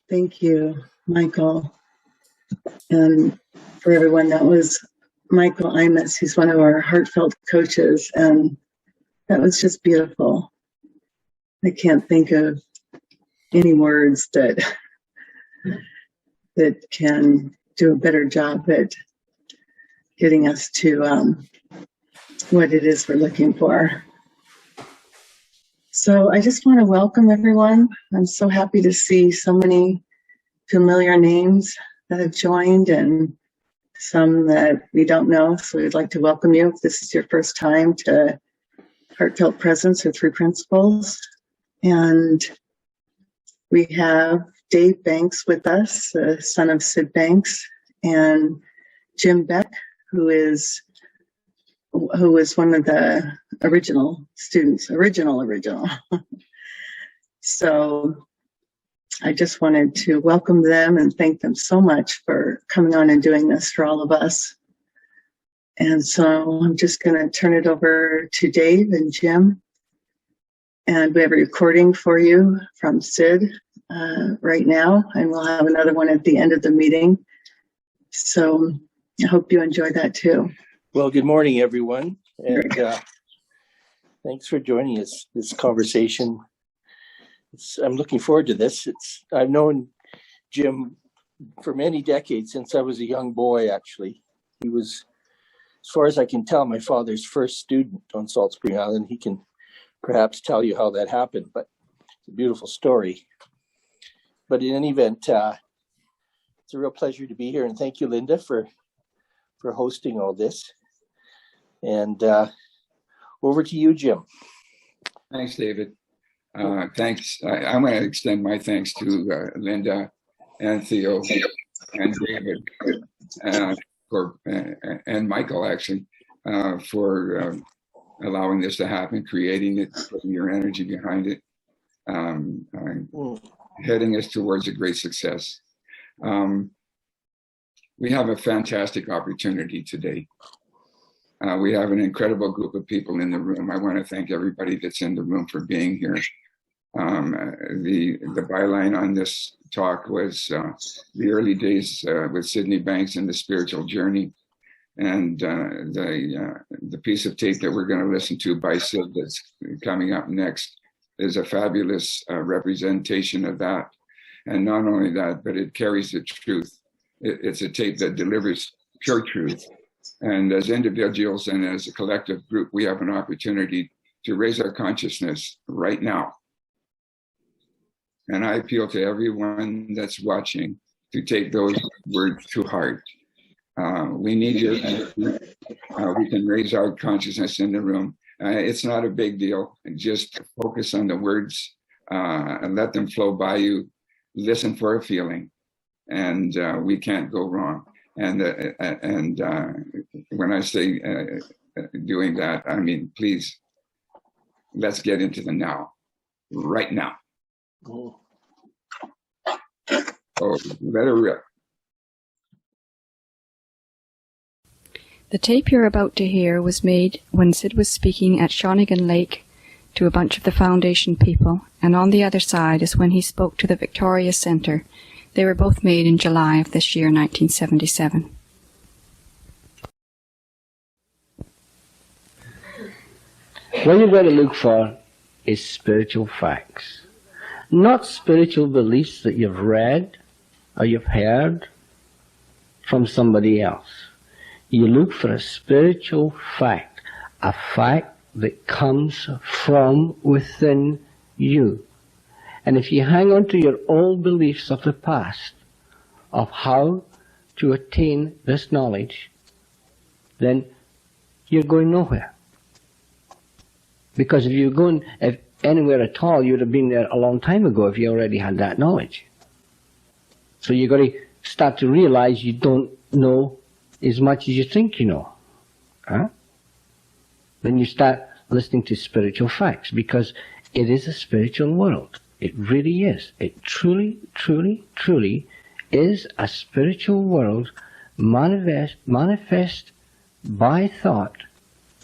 Thank you, Michael. And for everyone, that was Michael Imus. He's one of our Heartfelt coaches, and that was just beautiful. I can't think of any words that can do a better job at getting us to what it is we're looking for. So I just want to welcome everyone. I'm so happy to see so many familiar names that have joined and some that we don't know. So we'd like to welcome you if this is your first time to Heartfelt Presence or Three Principles. And we have Dave Banks with us, the son of Syd Banks, and Jim Beck, who was one of the original students, original. So I just wanted to welcome them and thank them so much for coming on and doing this for all of us. And so I'm just going to turn it over to Dave and Jim. And we have a recording for you from Syd right now, and we'll have another one at the end of the meeting. So I hope you enjoy that too. Well, good morning, everyone, and thanks for joining us this conversation. I'm looking forward to this. I've known Jim for many decades, since I was a young boy, actually. He was, as far as I can tell, my father's first student on Salt Spring Island. He can perhaps tell you how that happened, but it's a beautiful story. But in any event, it's a real pleasure to be here, and thank you, Linda, for hosting all this. And over to you, Jim. Thanks, David. Thanks. I'm going to extend my thanks to Linda and Theo and David and Michael, actually, for allowing this to happen, creating it, putting your energy behind it, heading us towards a great success. We have a fantastic opportunity today. We have an incredible group of people in the room. I want to thank everybody that's in the room for being here. The byline on this talk was the early days with Syd Banks and the spiritual journey. And the piece of tape that we're going to listen to by Syd that's coming up next is a fabulous representation of that. And not only that, but it carries the truth. It's a tape that delivers pure truth. And as individuals and as a collective group, we have an opportunity to raise our consciousness right now. And I appeal to everyone that's watching to take those words to heart. We need your energy. We can raise our consciousness in the room. It's not a big deal. Just focus on the words and let them flow by you. Listen for a feeling, and we can't go wrong. And when I say doing that, I mean, please, let's get into the now, right now. Oh, let her rip. The tape you're about to hear was made when Syd was speaking at Shawnigan Lake to a bunch of the Foundation people, and on the other side is when he spoke to the Victoria Centre. They were both made in July of this year, 1977. What you've got to look for is spiritual facts, not spiritual beliefs that you've read or you've heard from somebody else. You look for a spiritual fact, a fact that comes from within you. And if you hang on to your old beliefs of the past, of how to attain this knowledge, then you're going nowhere. Because if you're going anywhere at all, you'd have been there a long time ago if you already had that knowledge. So you've got to start to realize you don't know as much as you think you know. Then you start listening to spiritual facts, because it is a spiritual world. It really is. It truly, truly, truly is a spiritual world manifest by thought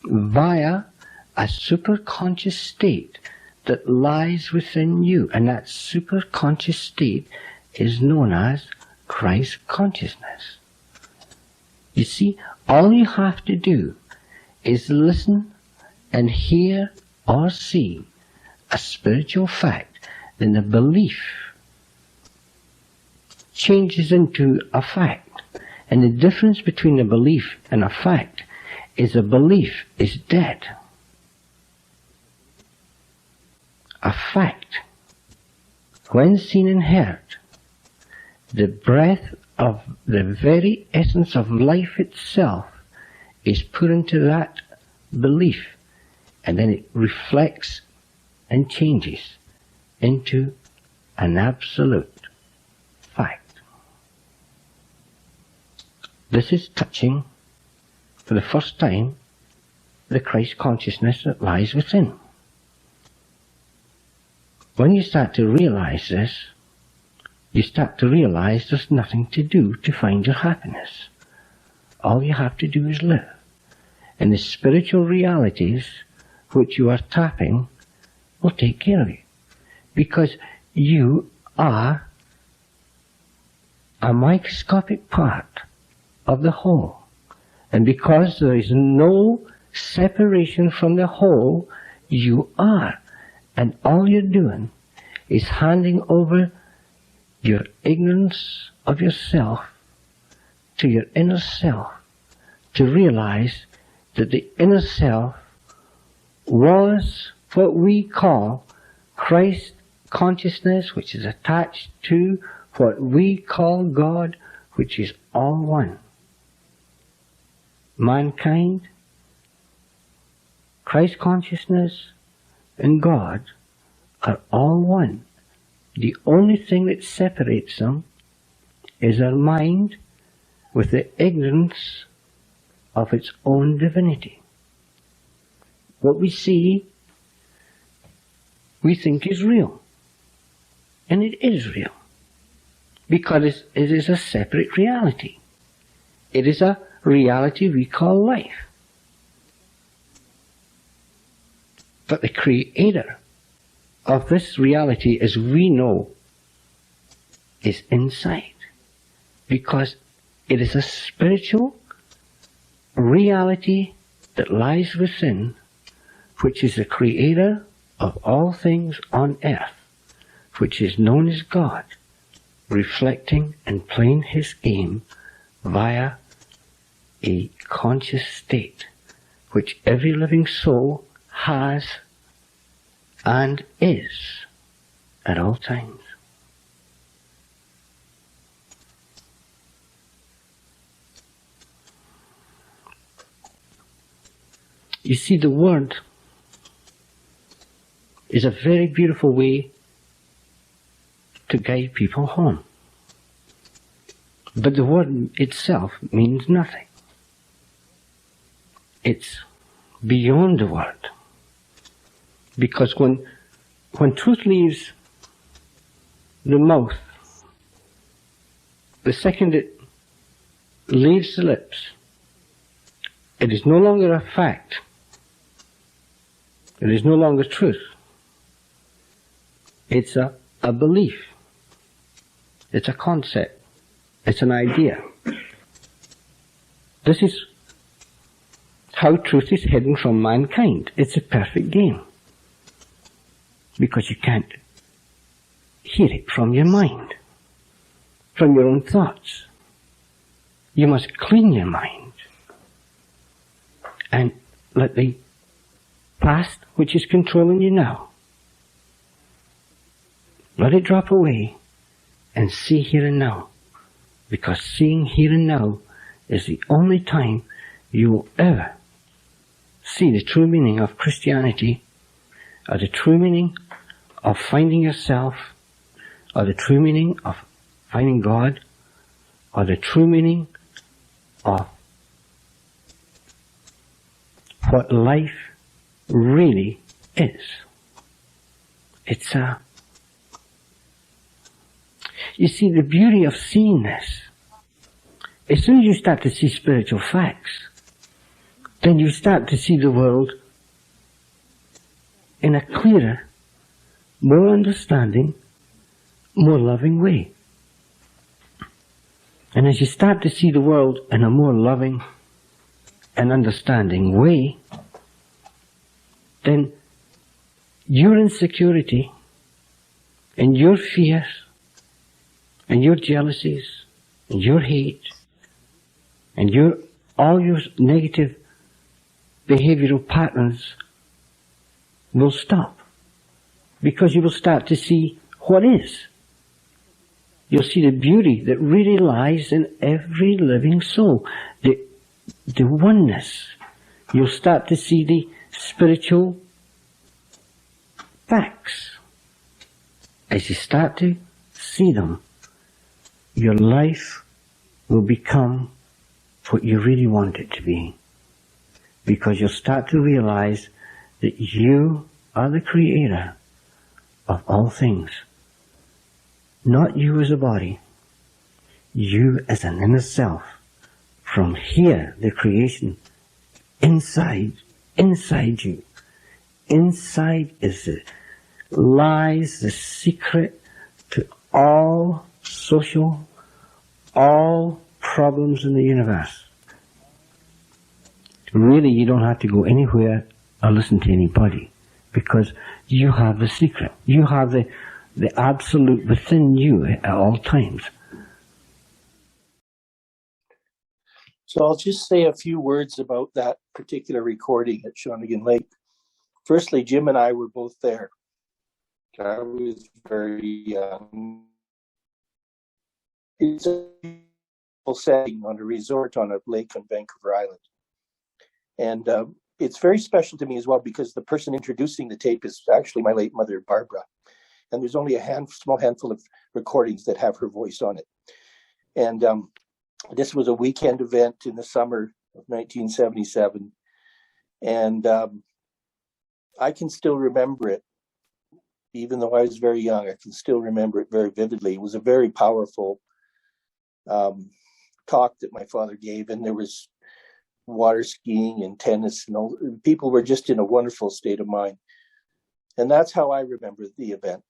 via a superconscious state that lies within you. And that superconscious state is known as Christ consciousness. You see, all you have to do is listen and hear or see a spiritual fact, then the belief changes into a fact. And the difference between a belief and a fact is a belief is dead. A fact, when seen and heard, the breath of the very essence of life itself is put into that belief, and then it reflects and changes into an absolute fact. This is touching, for the first time, the Christ consciousness that lies within. When you start to realize this, you start to realize there's nothing to do to find your happiness. All you have to do is live. And the spiritual realities which you are tapping will take care of you. Because you are a microscopic part of the whole. And because there is no separation from the whole, you are. And all you're doing is handing over your ignorance of yourself to your inner self, to realize that the inner self was what we call Christ consciousness, which is attached to what we call God, which is all one. Mankind, Christ consciousness, and God are all one. The only thing that separates them is our mind with the ignorance of its own divinity. What we see, we think is real. And it is real. Because it is a separate reality. It is a reality we call life. But the creator of this reality, as we know, is inside. Because it is a spiritual reality that lies within, which is the creator of all things on earth, which is known as God, reflecting and playing his game via a conscious state, which every living soul has and is at all times. You see, the word is a very beautiful way to guide people home. But the word itself means nothing. It's beyond the word. Because when truth leaves the mouth, the second it leaves the lips, it is no longer a fact. It is no longer truth. It's a belief. It's a concept. It's an idea. This is how truth is hidden from mankind. It's a perfect game. Because you can't hear it from your mind, from your own thoughts. You must clean your mind and let the past, which is controlling you now, let it drop away and see here and now. Because seeing here and now is the only time you will ever see the true meaning of Christianity, or the true meaning of finding yourself, or the true meaning of finding God, or the true meaning of what life really is. It's you see, the beauty of seeing this, as soon as you start to see spiritual facts, then you start to see the world in a clearer, more understanding, more loving way. And as you start to see the world in a more loving and understanding way, then your insecurity and your fears and your jealousies and your hate and all your negative behavioral patterns will stop, because you will start to see what is. You'll see the beauty that really lies in every living soul, the oneness. You'll start to see the spiritual facts. As you start to see them, your life will become what you really want it to be, because you'll start to realize that you are the creator of all things. Not you as a body, you as an inner self. From here, the creation inside you. Inside lies the secret to all problems in the universe. Really, you don't have to go anywhere or listen to anybody, because you have the secret. You have the absolute within you at all times. So I'll just say a few words about that particular recording at Shawnigan Lake. Firstly, Jim and I were both there. I was very young. It's a beautiful setting on a resort on a lake on Vancouver Island. And it's very special to me as well, because the person introducing the tape is actually my late mother, Barbara. And there's only a small handful of recordings that have her voice on it. And this was a weekend event in the summer of 1977. And I can still remember it. Even though I was very young, I can still remember it very vividly. It was a very powerful talk that my father gave, and there was water skiing and tennis, and all. People were just in a wonderful state of mind. And that's how I remember the event.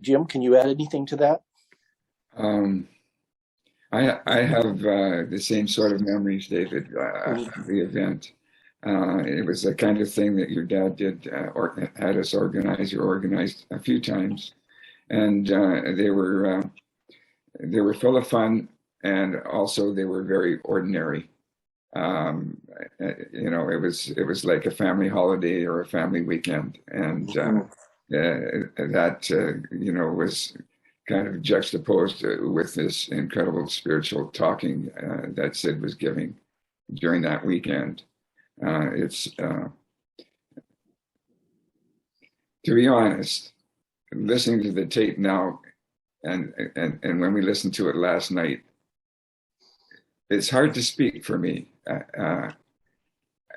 Jim, can you add anything to that? I have the same sort of memories, David, after the event. It was the kind of thing that your dad did, or had us organize, or organized a few times, and they were full of fun, and also they were very ordinary. It was like a family holiday or a family weekend, and that was kind of juxtaposed with this incredible spiritual talking that Syd was giving during that weekend. To be honest, listening to the tape now, and when we listened to it last night, it's hard to speak for me.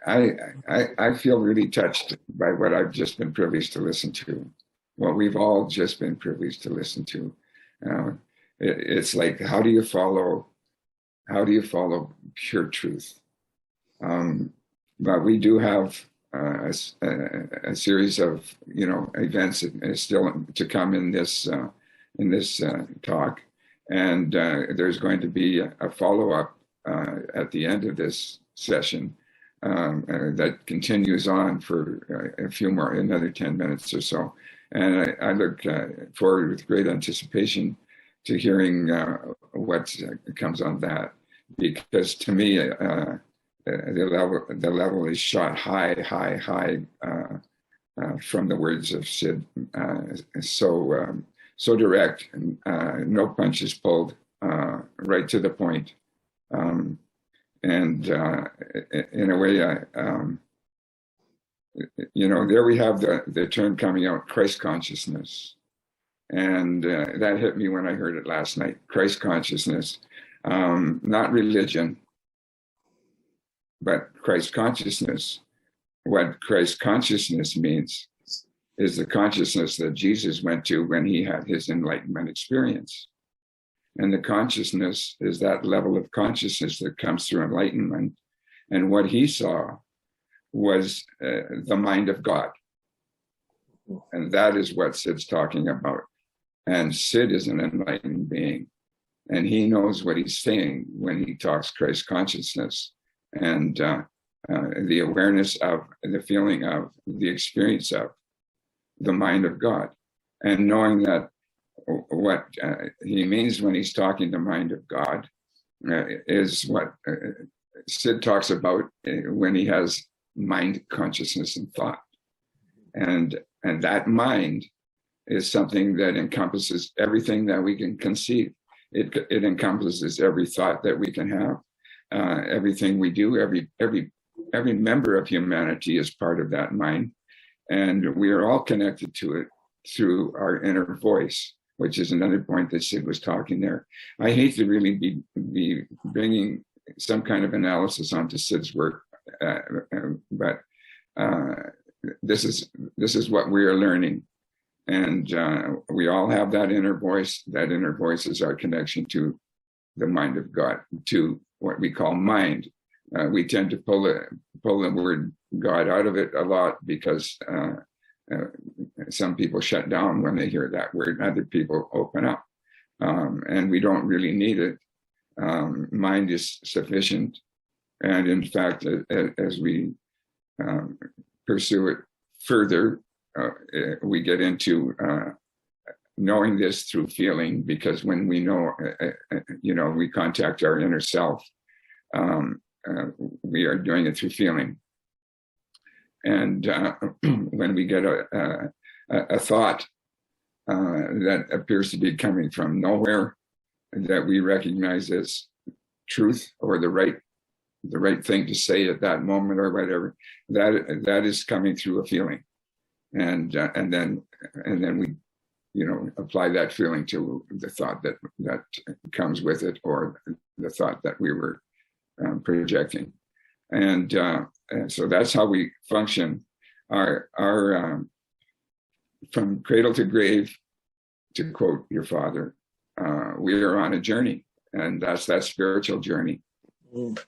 I feel really touched by what I've just been privileged to listen to, what we've all just been privileged to listen to. It's like, how do you follow pure truth? But we do have a series of events that still to come in this talk, and there's going to be a follow-up at the end of this session that continues on for another 10 minutes or so. And I look forward with great anticipation to hearing what comes on that, because to me, the level is shot high from the words of Syd. So direct, no punches pulled, right to the point. And in a way, there we have the term coming out, Christ consciousness. And that hit me when I heard it last night. Christ consciousness, not religion, but Christ consciousness. What Christ consciousness means is the consciousness that Jesus went to when he had his enlightenment experience. And the consciousness is that level of consciousness that comes through enlightenment. And what he saw was the mind of God. And that is what Syd's talking about. And Syd is an enlightened being. and he knows what he's saying when he talks Christ consciousness, and the awareness of, the feeling of, the experience of the mind of God, and knowing that what he means when he's talking the mind of God is what Syd talks about when he has mind, consciousness, and thought. And that mind is something that encompasses everything that we can conceive. It encompasses every thought that we can have, everything we do. Every member of humanity is part of that mind, and we are all connected to it through our inner voice, which is another point that Syd was talking there. I hate to really be bringing some kind of analysis onto Syd's work, but this is what we are learning, and we all have that inner voice. That inner voice is our connection to the mind of God, to what we call mind. We tend to pull the word God out of it a lot because some people shut down when they hear that word, and other people open up, and we don't really need it. Mind is sufficient, and in fact, as we pursue it further, we get into knowing this through feeling, because when we know, we contact our inner self, we are doing it through feeling. And when we get a thought that appears to be coming from nowhere, that we recognize as truth or the right thing to say at that moment or whatever, that is coming through a feeling, and then we apply that feeling to the thought that comes with it, or the thought that we were projecting, and so that's how we function. Our from cradle to grave, to quote your father, we are on a journey, and that's that spiritual journey.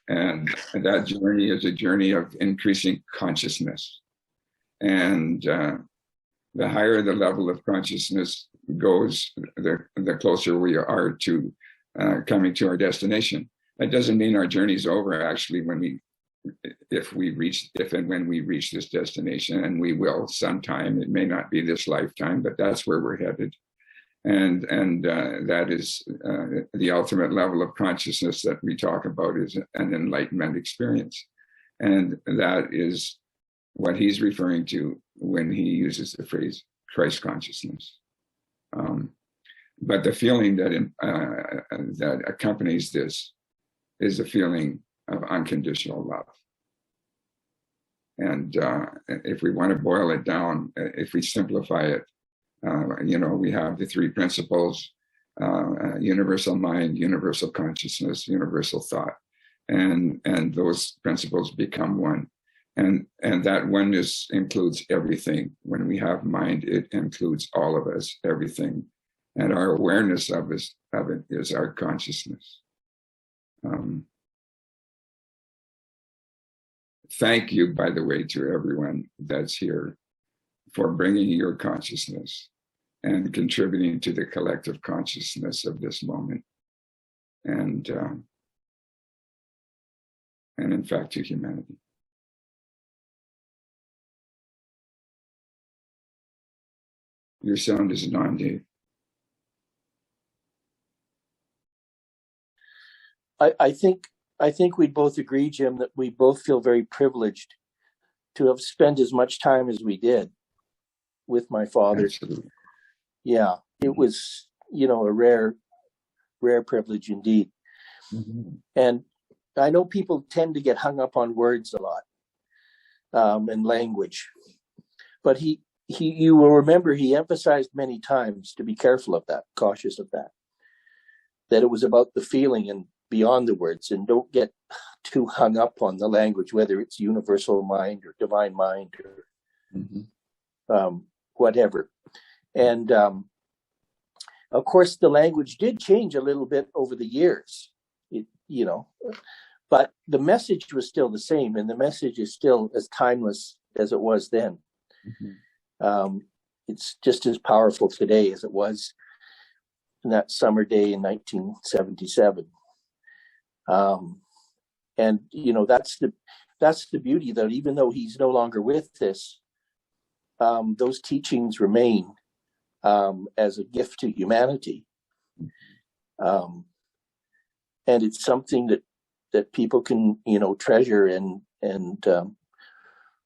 And that journey is a journey of increasing consciousness. And the higher the level of consciousness goes, the closer we are to coming to our destination. That doesn't mean our journey's over, actually, if and when we reach this destination, and we will sometime. It may not be this lifetime, but that's where we're headed. And that is the ultimate level of consciousness that we talk about, is an enlightenment experience. And that is what he's referring to when he uses the phrase Christ consciousness. But the feeling that accompanies this is a feeling of unconditional love. And if we want to boil it down, if we simplify it, we have the three principles: universal mind, universal consciousness, universal thought, and those principles become one. And that oneness includes everything. When we have mind, it includes all of us, everything, and our awareness of it is our consciousness. Thank you, by the way, to everyone that's here for bringing your consciousness and contributing to the collective consciousness of this moment, and in fact, to humanity. Your sound is on, Dave. I think we'd both agree, Jim, that we both feel very privileged to have spent as much time as we did with my father. Absolutely. Yeah, it was, a rare privilege indeed. Mm-hmm. And I know people tend to get hung up on words a lot, and language, but you will remember he emphasized many times to be careful of that, cautious of that it was about the feeling and beyond the words, and don't get too hung up on the language, whether it's universal mind or divine mind or whatever. And of course, the language did change a little bit over the years, but the message was still the same, and the message is still as timeless as it was then. It's just as powerful today as it was that summer day in 1977. And that's the beauty, that even though he's no longer with us, those teachings remain as a gift to humanity. And it's something that people can treasure and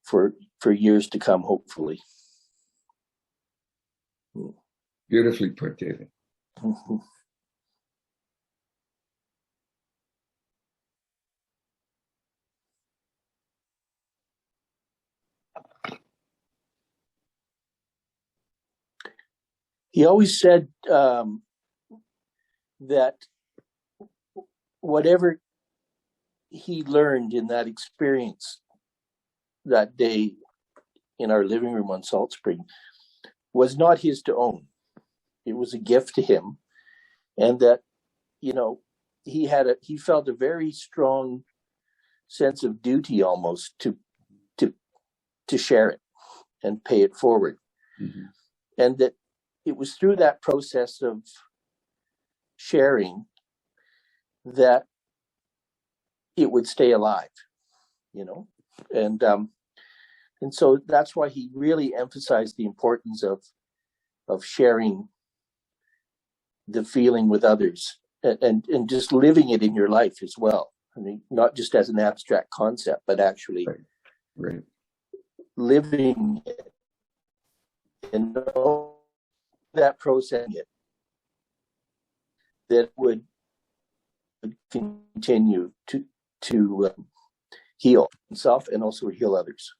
for years to come, hopefully. Beautifully put, David. Mm-hmm. He always said that whatever he learned in that experience that day in our living room on Salt Spring was not his to own. It was a gift to him, and that he felt a very strong sense of duty almost to share it and pay it forward. Mm-hmm. And that it was through that process of sharing that it would stay alive, and so that's why he really emphasized the importance of sharing the feeling with others and just living it in your life as well. I mean, not just as an abstract concept, but actually right. living it and know that process that would continue to heal himself and also heal others.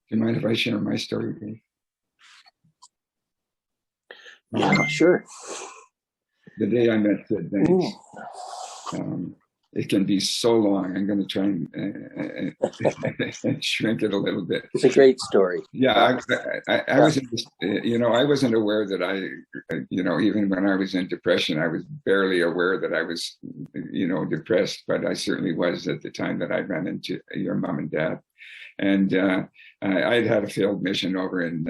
Do you mind if I share my story, Dave? Yeah, sure. The day I met Syd Banks, it can be so long. I'm going to try and shrink it a little bit. It's a great story. Yeah, I wasn't, I wasn't aware that even when I was in depression, I was barely aware that I was, depressed, but I certainly was at the time that I ran into your mom and dad. And I'd had a failed mission over in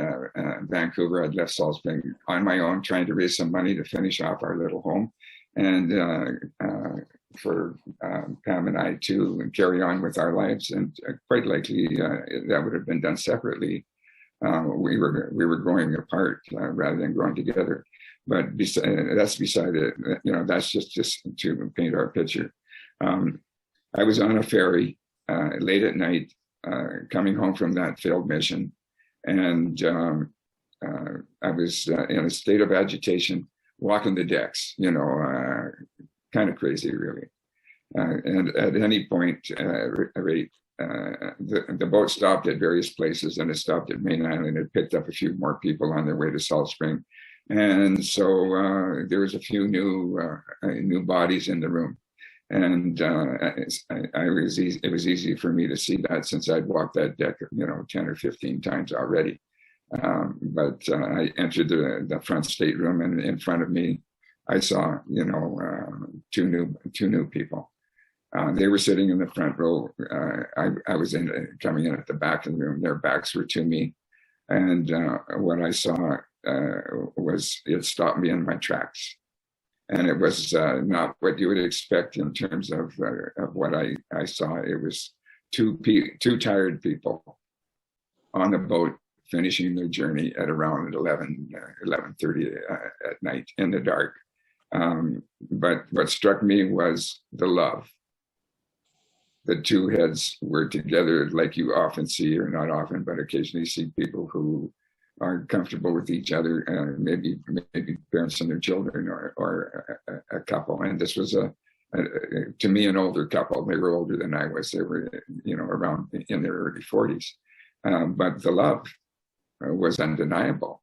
Vancouver. I'd left Salt Spring on my own, trying to raise some money to finish off our little home. And for Pam and I to carry on with our lives. And quite likely that would have been done separately. We were growing apart rather than growing together. But that's beside it. That's just to paint our picture. I was on a ferry late at night, coming home from that failed mission, and I was in a state of agitation, walking the decks, kind of crazy, really. And at any point, the boat stopped at various places, and it stopped at Main Island. It picked up a few more people on their way to Salt Spring, and so there was a few new bodies in the room. And it was easy for me to see that, since I'd walked that deck, 10 or 15 times already. But I entered the front stateroom, and in front of me, I saw, two new people. They were sitting in the front row. I was coming in at the back of the room. Their backs were to me, and what I saw it stopped me in my tracks. And it was not what you would expect in terms of what I saw. It was two tired people on the boat finishing their journey at around 11:30 at night in the dark. But what struck me was the love. The two heads were together, like you often see, or not often, but occasionally see people who are comfortable with each other, maybe parents and their children, or a couple. And this was to me, an older couple. They were older than I was. They were, around in their early 40s. But the love was undeniable.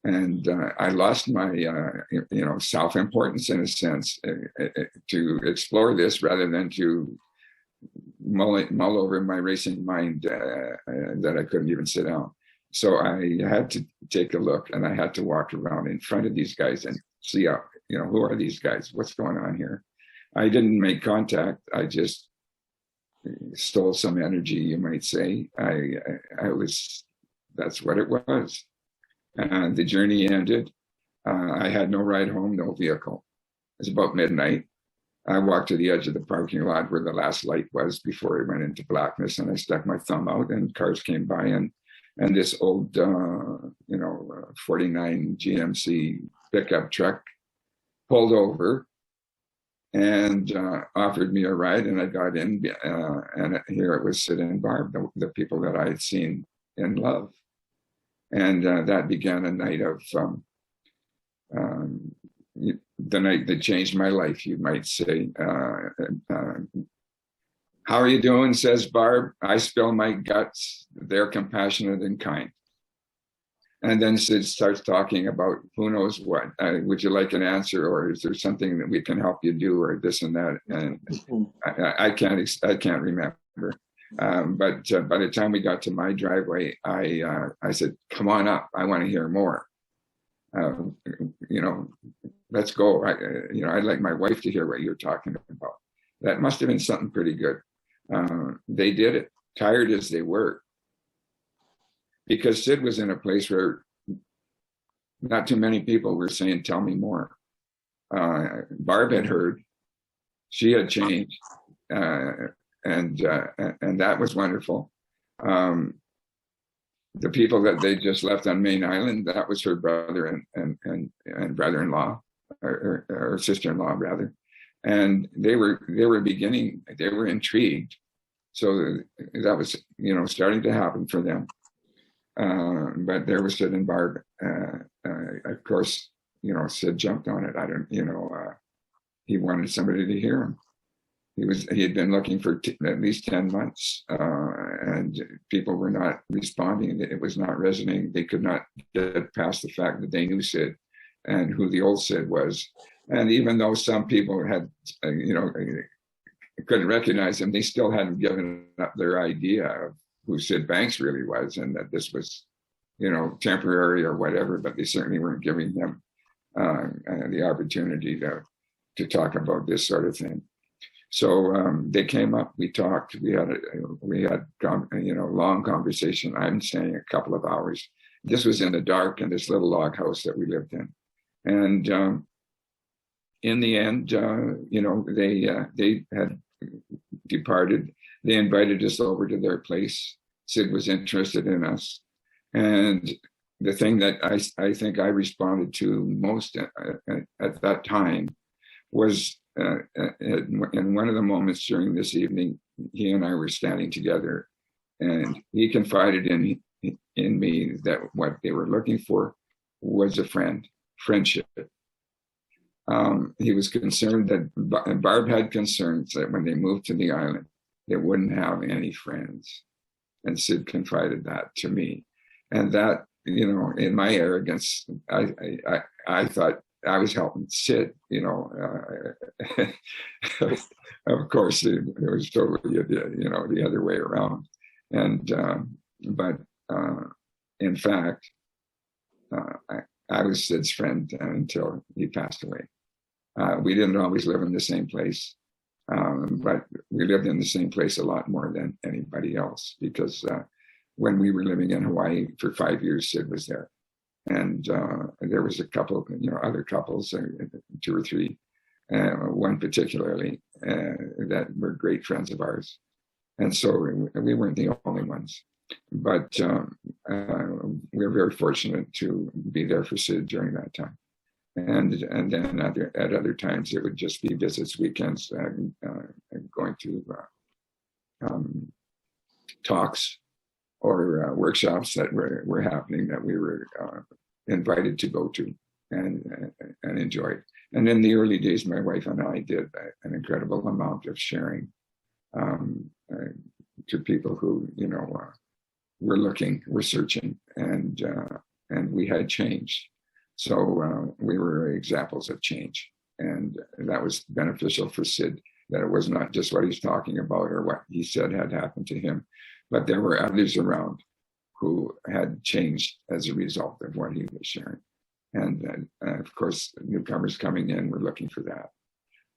And I lost my, self-importance, in a sense, to explore this rather than to mull over my racing mind that I couldn't even sit down. So I had to take a look, and I had to walk around in front of these guys and see who are these guys? What's going on here? I didn't make contact. I just stole some energy, you might say. That's what it was. The journey ended. I had no ride home, no vehicle. It was about midnight. I walked to the edge of the parking lot where the last light was before it went into blackness, and I stuck my thumb out, and cars came by, and this old, 49 GMC pickup truck pulled over and offered me a ride, and I got in, and here it was Syd and Barb, the people that I had seen in love. And that began a night of, the night that changed my life, you might say. How are you doing, says Barb. I spill my guts. They're compassionate and kind. And then Syd starts talking about who knows what. Would you like an answer, or is there something that we can help you do, or this and that? And I can't remember. But by the time we got to my driveway, I said, "Come on up. I want to hear more. Let's go. I'd like my wife to hear what you're talking about." That must have been something pretty good. They did it, tired as they were, because Syd was in a place where not too many people were saying, "Tell me more." Barb had heard, she had changed, and that was wonderful. The people that they just left on Main Island, that was her brother and brother-in-law, or sister-in-law rather, and they were intrigued. So that was starting to happen for them. But there was Syd and Barb. Of course, Syd jumped on it. He wanted somebody to hear him. He had been looking for at least 10 months, and people were not responding. It was not resonating. They could not get past the fact that they knew Syd and who the old Syd was. And even though some people had, couldn't recognize him, they still hadn't given up their idea of who Syd Banks really was, and that this was, temporary or whatever. But they certainly weren't giving him the opportunity to talk about this sort of thing. So they came up, we talked, we had long conversation. I'm saying a couple of hours. This was in the dark in this little log house that we lived in. And in the end, they had departed. They invited us over to their place. Syd was interested in us. And the thing that I think I responded to most at that time was, in one of the moments during this evening, he and I were standing together, and he confided in me that what they were looking for was a friendship. He was concerned that Barb had concerns that when they moved to the island, they wouldn't have any friends. And Syd confided that to me. And that, in my arrogance, I thought I was helping Syd, of course, it was totally, the other way around. And, but in fact, I was Syd's friend until he passed away. We didn't always live in the same place, but we lived in the same place a lot more than anybody else, because when we were living in Hawaii for 5 years, Syd was there. And there was a couple, other couples, 2 or 3, one particularly, that were great friends of ours. And so we weren't the only ones. But we were very fortunate to be there for Syd during that time. And then at other times, it would just be visits, weekends, going to talks or workshops that were happening that we were invited to go to and enjoyed. And in the early days, my wife and I did an incredible amount of sharing to people who, were searching, and we had changed. So we were examples of change, and that was beneficial for Syd, that it was not just what he's talking about or what he said had happened to him, but there were others around who had changed as a result of what he was sharing. And of course, newcomers coming in were looking for that.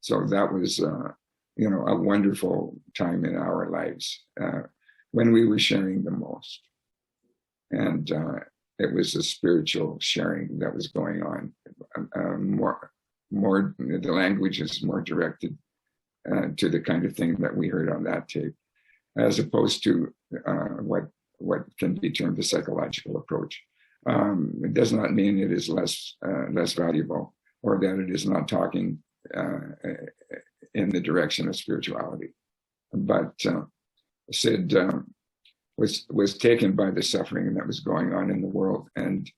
So that was, a wonderful time in our lives when we were sharing the most. And it was a spiritual sharing that was going on. More, the language is more directed to the kind of thing that we heard on that tape, as opposed to what can be termed a psychological approach. It does not mean it is less valuable, or that it is not talking in the direction of spirituality. But Syd was taken by the suffering that was going on in the world, and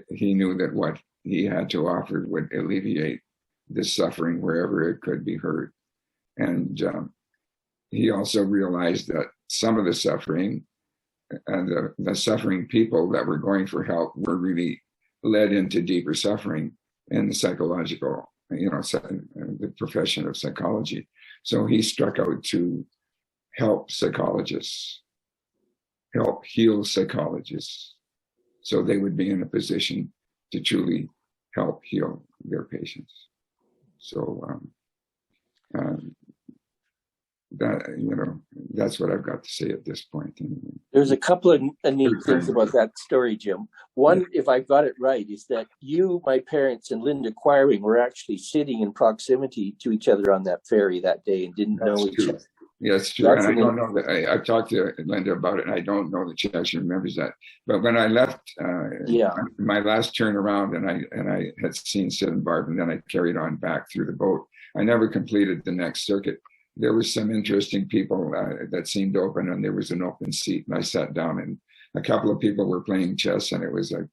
he knew that what he had to offer would alleviate this suffering wherever it could be heard. And he also realized that some of the suffering and the suffering people that were going for help were really led into deeper suffering in the psychological, the profession of psychology. So he struck out to help psychologists, help heal psychologists, so they would be in a position to truly help heal their patients. So that's what I've got to say at this point. There's a couple of neat things about that story, Jim. One, if I got it right, is that you, my parents, and Linda Quiring were actually sitting in proximity to each other on that ferry that day and didn't know each other. Yeah, it's true. And I don't know that I've talked to Linda about it, and I don't know that she actually remembers that. But when I left, my last turn around, and I had seen Syd and Barb, and then I carried on back through the boat. I never completed the next circuit. There were some interesting people that seemed open, and there was an open seat, and I sat down, and a couple of people were playing chess, and it was and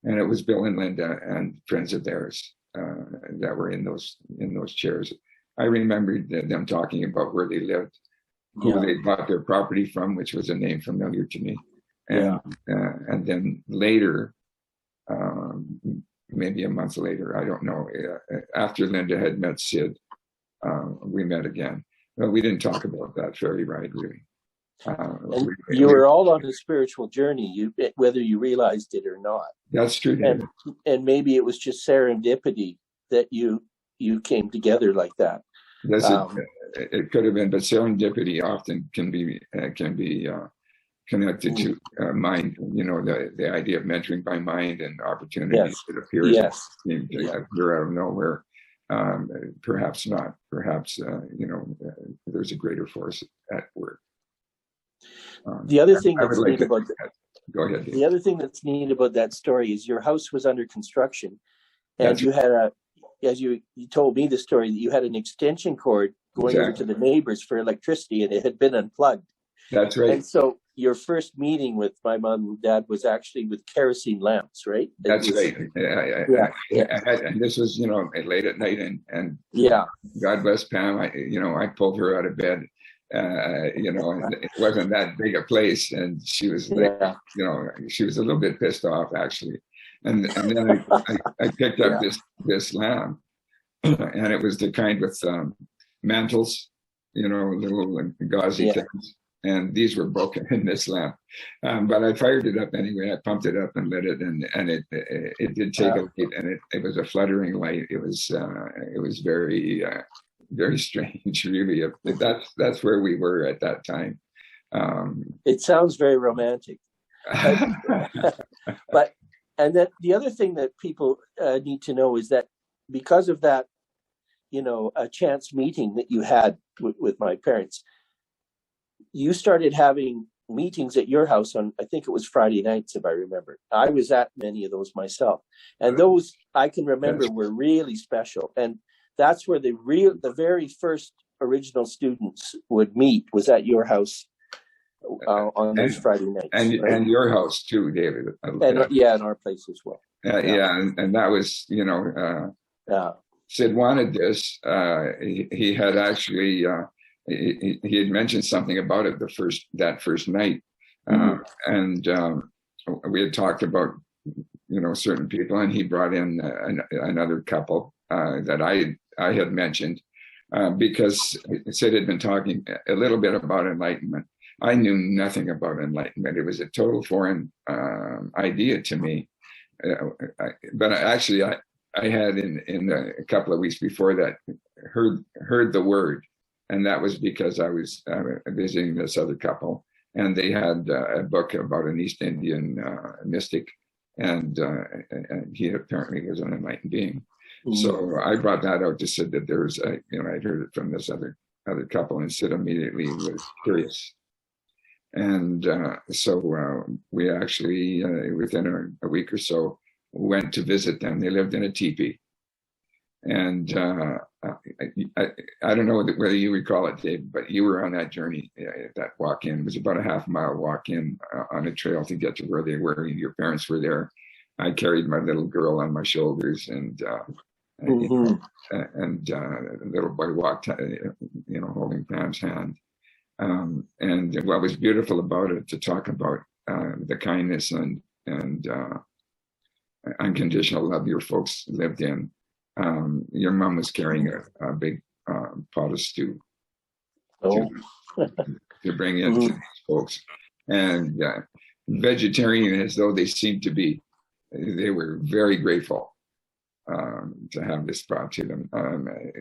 it was Bill and Linda and friends of theirs that were in those chairs. I remembered them talking about where they lived, who they bought their property from, which was a name familiar to me. And then later, maybe a month later, I don't know, after Linda had met Syd, we met again. Well, we didn't talk about that ferry ride, really. And you were all on a spiritual journey, whether you realized it or not. That's true, David. And maybe it was just serendipity that you came together like that. It could have been, but serendipity often can be connected to mind. The idea of mentoring by mind and opportunities that appears to appear out of nowhere. Perhaps not. Perhaps there's a greater force at work. The other thing that's neat about go ahead. Dave. The other thing that's neat about that story is your house was under construction, and you had as you told me the story, that you had an extension cord going over to the neighbors for electricity, and it had been unplugged. That's right. And so your first meeting with my mom and dad was actually with kerosene lamps, right? That's right. And this was, late at night, and God bless Pam. I pulled her out of bed. It wasn't that big a place, and she was she was a little bit pissed off actually. And then I picked up this lamp, and it was the kind with mantles, little gauzy things. And these were broken in this lamp, but I fired it up anyway. I pumped it up and lit it, and it did take a light, and it was a fluttering light. It was very very strange, really. That's where we were at that time. It sounds very romantic, but and then the other thing that people need to know is that because of that, a chance meeting that you had with my parents, you started having meetings at your house on, I think it was Friday nights, if I remember. I was at many of those myself. And those I can remember were really special. And that's where the very first original students would meet, was at your house on those Friday nights. And your house too, David. And in our place as well. And that was, Syd wanted this. He had actually... He had mentioned something about it that first night, and we had talked about certain people, and he brought in another couple that I had mentioned because Syd had been talking a little bit about enlightenment. I knew nothing about enlightenment; it was a total foreign idea to me. But actually, I had in a couple of weeks before that heard the word, and that was because I was visiting this other couple, and they had a book about an East Indian mystic, and he apparently was an enlightened being. So I brought that out to Syd that there was I'd heard it from this other couple, and Syd immediately was curious. And so we actually, within a week or so, went to visit them. They lived in a teepee. And I don't know whether you recall it, Dave, but you were on that journey, that walk-in. It was about a half-mile walk-in on a trail to get to where they were. Your parents were there. I carried my little girl on my shoulders, and the little boy walked, holding Pam's hand. And what was beautiful about it, to talk about the kindness and unconditional love your folks lived in. Your mom was carrying a big pot of stew to bring in to these folks, and vegetarian as though they seemed to be, they were very grateful to have this brought to them.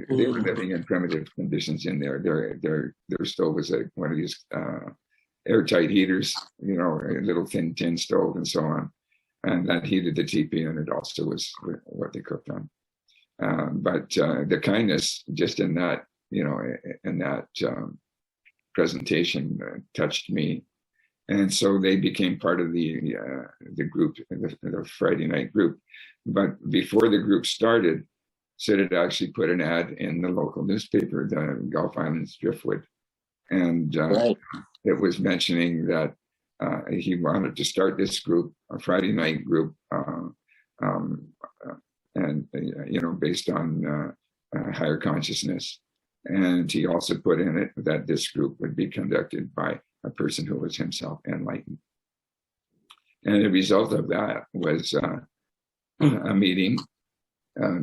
They were living in primitive conditions in there. Their stove was one of these airtight heaters, a little thin tin stove and so on, and that heated the teepee, and it also was what they cooked on. But the kindness just in that, in that presentation touched me. And so they became part of the group, the Friday night group. But before the group started, Syd had actually put an ad in the local newspaper, the Gulf Islands Driftwood. And it was mentioning that he wanted to start this group, a Friday night group, based on higher consciousness. And he also put in it that this group would be conducted by a person who was himself enlightened. And the result of that was a meeting.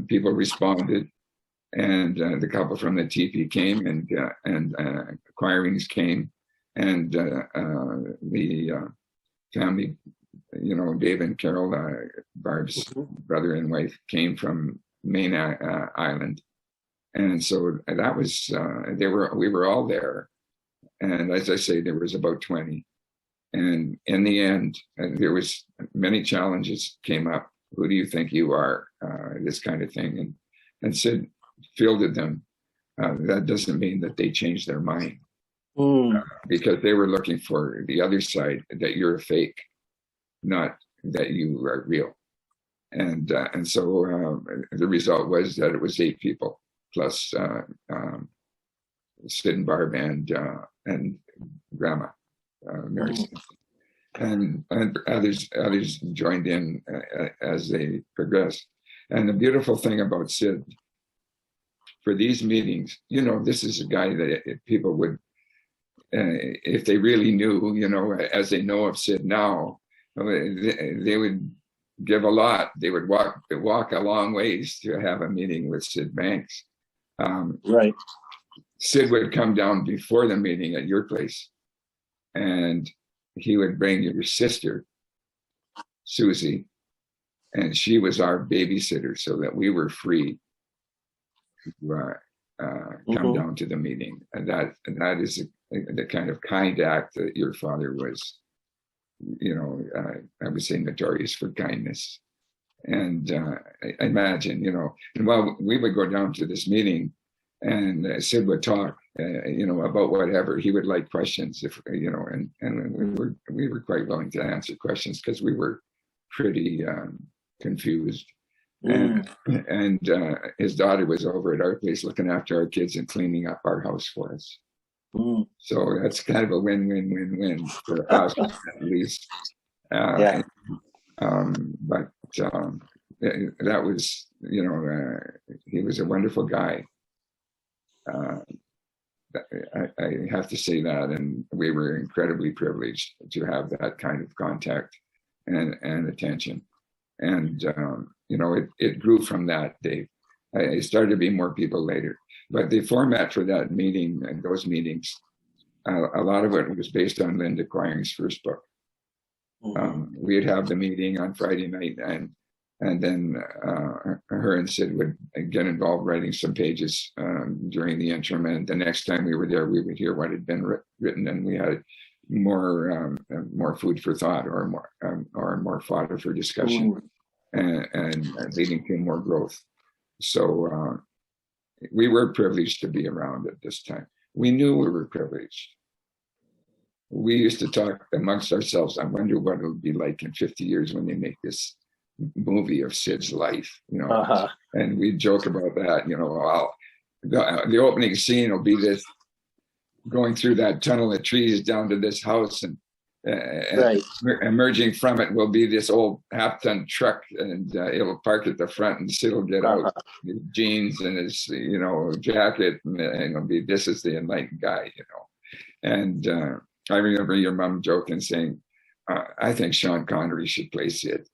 People responded, and the couple from the teepee came, and acquirings came, and the family, Dave and Carol, Barb's brother and wife, came from Main Island, and so that was we were all there, and as I say, there was about 20, and in the end, there was many challenges came up. Who do you think you are? This kind of thing, and Syd fielded them. That doesn't mean that they changed their mind, because they were looking for the other side, that you're a fake, not that you are real. And so the result was that it was 8 people plus Syd and Barb and Grandma Mary, and others joined in as they progressed. And the beautiful thing about Syd, for these meetings, this is a guy that people would, if they really knew, as they know of Syd now, they would give a lot. They would walk a long ways to have a meeting with Syd Banks. Right. Syd would come down before the meeting at your place, and he would bring your sister, Susie, and she was our babysitter, so that we were free to come down to the meeting. And that is the kind of kind act that your father was, I would say, notorious for kindness. And I imagine, and while we would go down to this meeting, and Syd would talk, about whatever. He would like questions, and we were quite willing to answer questions because we were pretty confused. And his daughter was over at our place looking after our kids and cleaning up our house for us. So that's kind of a win-win-win-win for us, at least. But that was, he was a wonderful guy. I have to say that, and we were incredibly privileged to have that kind of contact and attention. And it grew from that, Dave. It started to be more people later, but the format for that meeting and those meetings, a lot of it was based on Linda Quiring's first book. We'd have the meeting on Friday night, and And then her and Syd would get involved writing some pages during the interim. And the next time we were there, we would hear what had been written, and we had more food for thought, or more fodder for discussion, and leading to more growth. So we were privileged to be around at this time. We knew we were privileged. We used to talk amongst ourselves, I wonder what it would be like in 50 years when they make this movie of Syd's life, and we joke about that, the opening scene will be this, going through that tunnel of trees down to this house, and emerging from it will be this old half-ton truck, and it'll park at the front, and Syd will get out his jeans and his jacket, and it'll be, this is the enlightened guy, and I remember your mom joking, saying, I think Sean Connery should play Syd.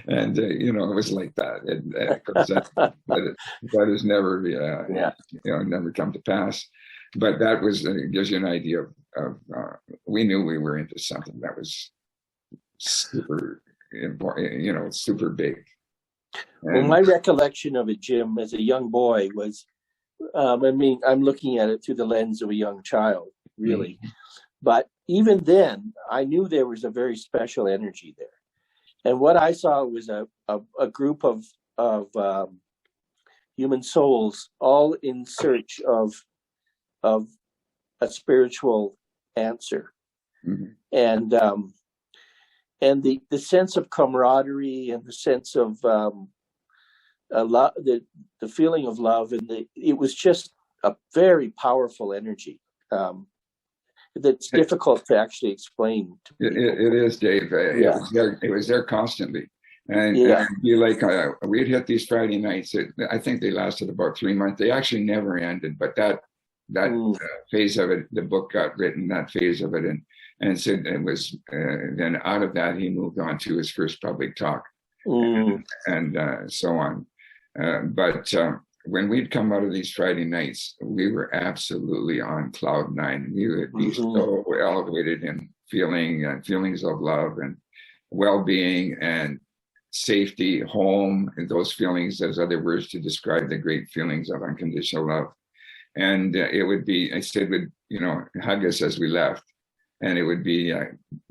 And it was like that. Of course, that has never never come to pass. But that was, gives you an idea of we knew we were into something that was super important, super big. Well, my recollection of it, Jim, as a young boy was, I'm looking at it through the lens of a young child, really. But even then, I knew there was a very special energy there. And what I saw was a group of human souls, all in search of a spiritual answer. And the sense of camaraderie, and the sense of the feeling of love, and it was just a very powerful energy. That's difficult to actually explain to people. It is, Dave. It was there constantly. And we'd hit these Friday nights. I think they lasted about 3 months. They actually never ended, but that phase of it, the book got written, that phase of it. And Syd, it was, then out of that, he moved on to his first public talk and so on. But when we'd come out of these Friday nights, we were absolutely on cloud nine. We would be so elevated in feelings of love and well-being and safety, home, and those feelings, those other words to describe the great feelings of unconditional love. And it would be, Syd would, hug us as we left. And it would be,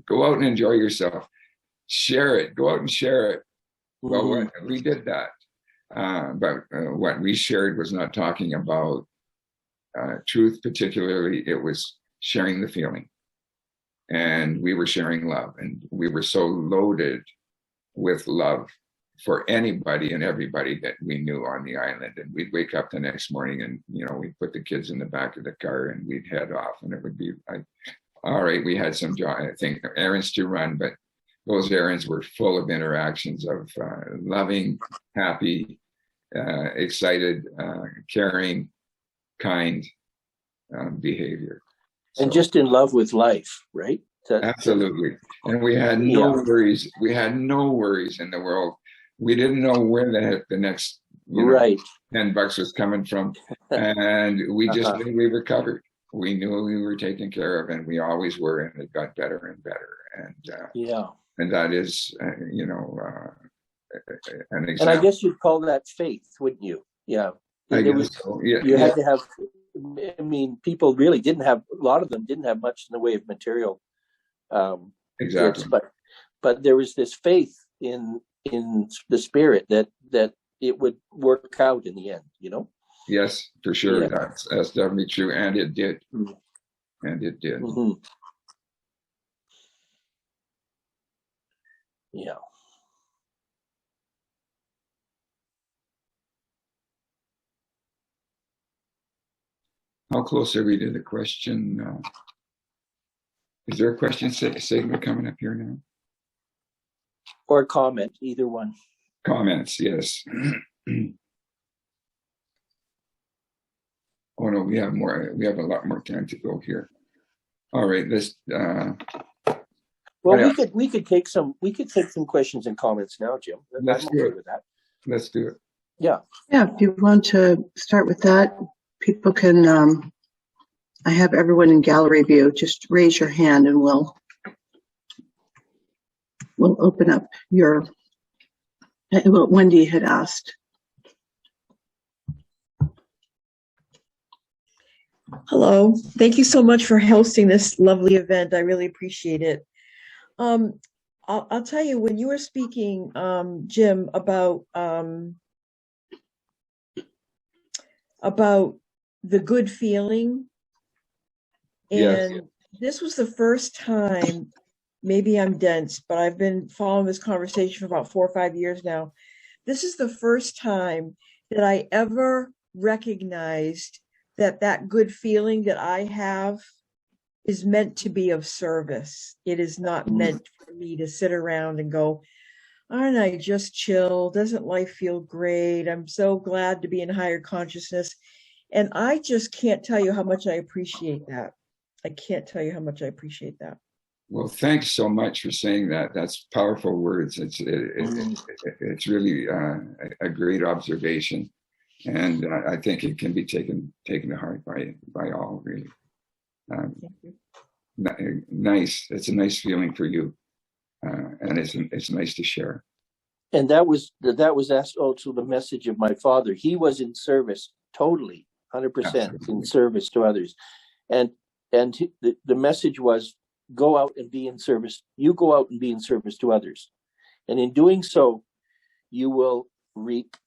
go out and enjoy yourself. Share it. Go out and share it. Well, we did that. But what we shared was not talking about truth particularly. It was sharing the feeling. And we were sharing love. And we were so loaded with love for anybody and everybody that we knew on the island. And we'd wake up the next morning and, we'd put the kids in the back of the car and we'd head off. And it would be like, all right, we had some, errands to run, but those errands were full of interactions of loving, happy, excited, caring, kind behavior. And just in love with life, right? Absolutely. And we had no worries. We had no worries in the world. We didn't know where the next $10 was coming from. And we just knew we were covered. We knew we were taken care of, and we always were, and it got better and better. And that is, an example. And I guess you'd call that faith, wouldn't you? Yeah. You had to have, people really didn't have, a lot of them didn't have much in the way of material. Exactly. But there was this faith in the spirit that it would work out in the end, Yes, for sure. Yeah. That's definitely true. And it did. And it did. Yeah. How close are we to the question? Is there a question segment coming up here now? Or a comment, either one. Comments, yes. Oh no, we have more. We have a lot more time to go here. All right, let's. Well, we could take some questions and comments now, Jim. Let's do it. With that. Let's do it. Yeah. Yeah. If you want to start with that, people can. I have everyone in gallery view. Just raise your hand, and we'll we'll open up what Wendy had asked. Hello. Thank you so much for hosting this lovely event. I really appreciate it. I'll tell you, when you were speaking, Jim, about the good feeling, and Yes. this was the first time, maybe I'm dense, but I've been following this conversation for about 4 or 5 years now. This is the first time that I ever recognized that good feeling that I have is meant to be of service. It is not meant for me to sit around and go, aren't I just chill? Doesn't life feel great? I'm so glad to be in higher consciousness. And I just can't tell you how much I appreciate that. I can't tell you how much I appreciate that. Well, thanks so much for saying that. That's powerful words. It's really a great observation, and I think it can be taken to heart by all. Really, nice. It's a nice feeling for you, and it's nice to share. And that was also the message of my father. He was in service, totally, 100% in service to others, and the message was, go out and be in service. You go out and be in service to others, and in doing so, you will reap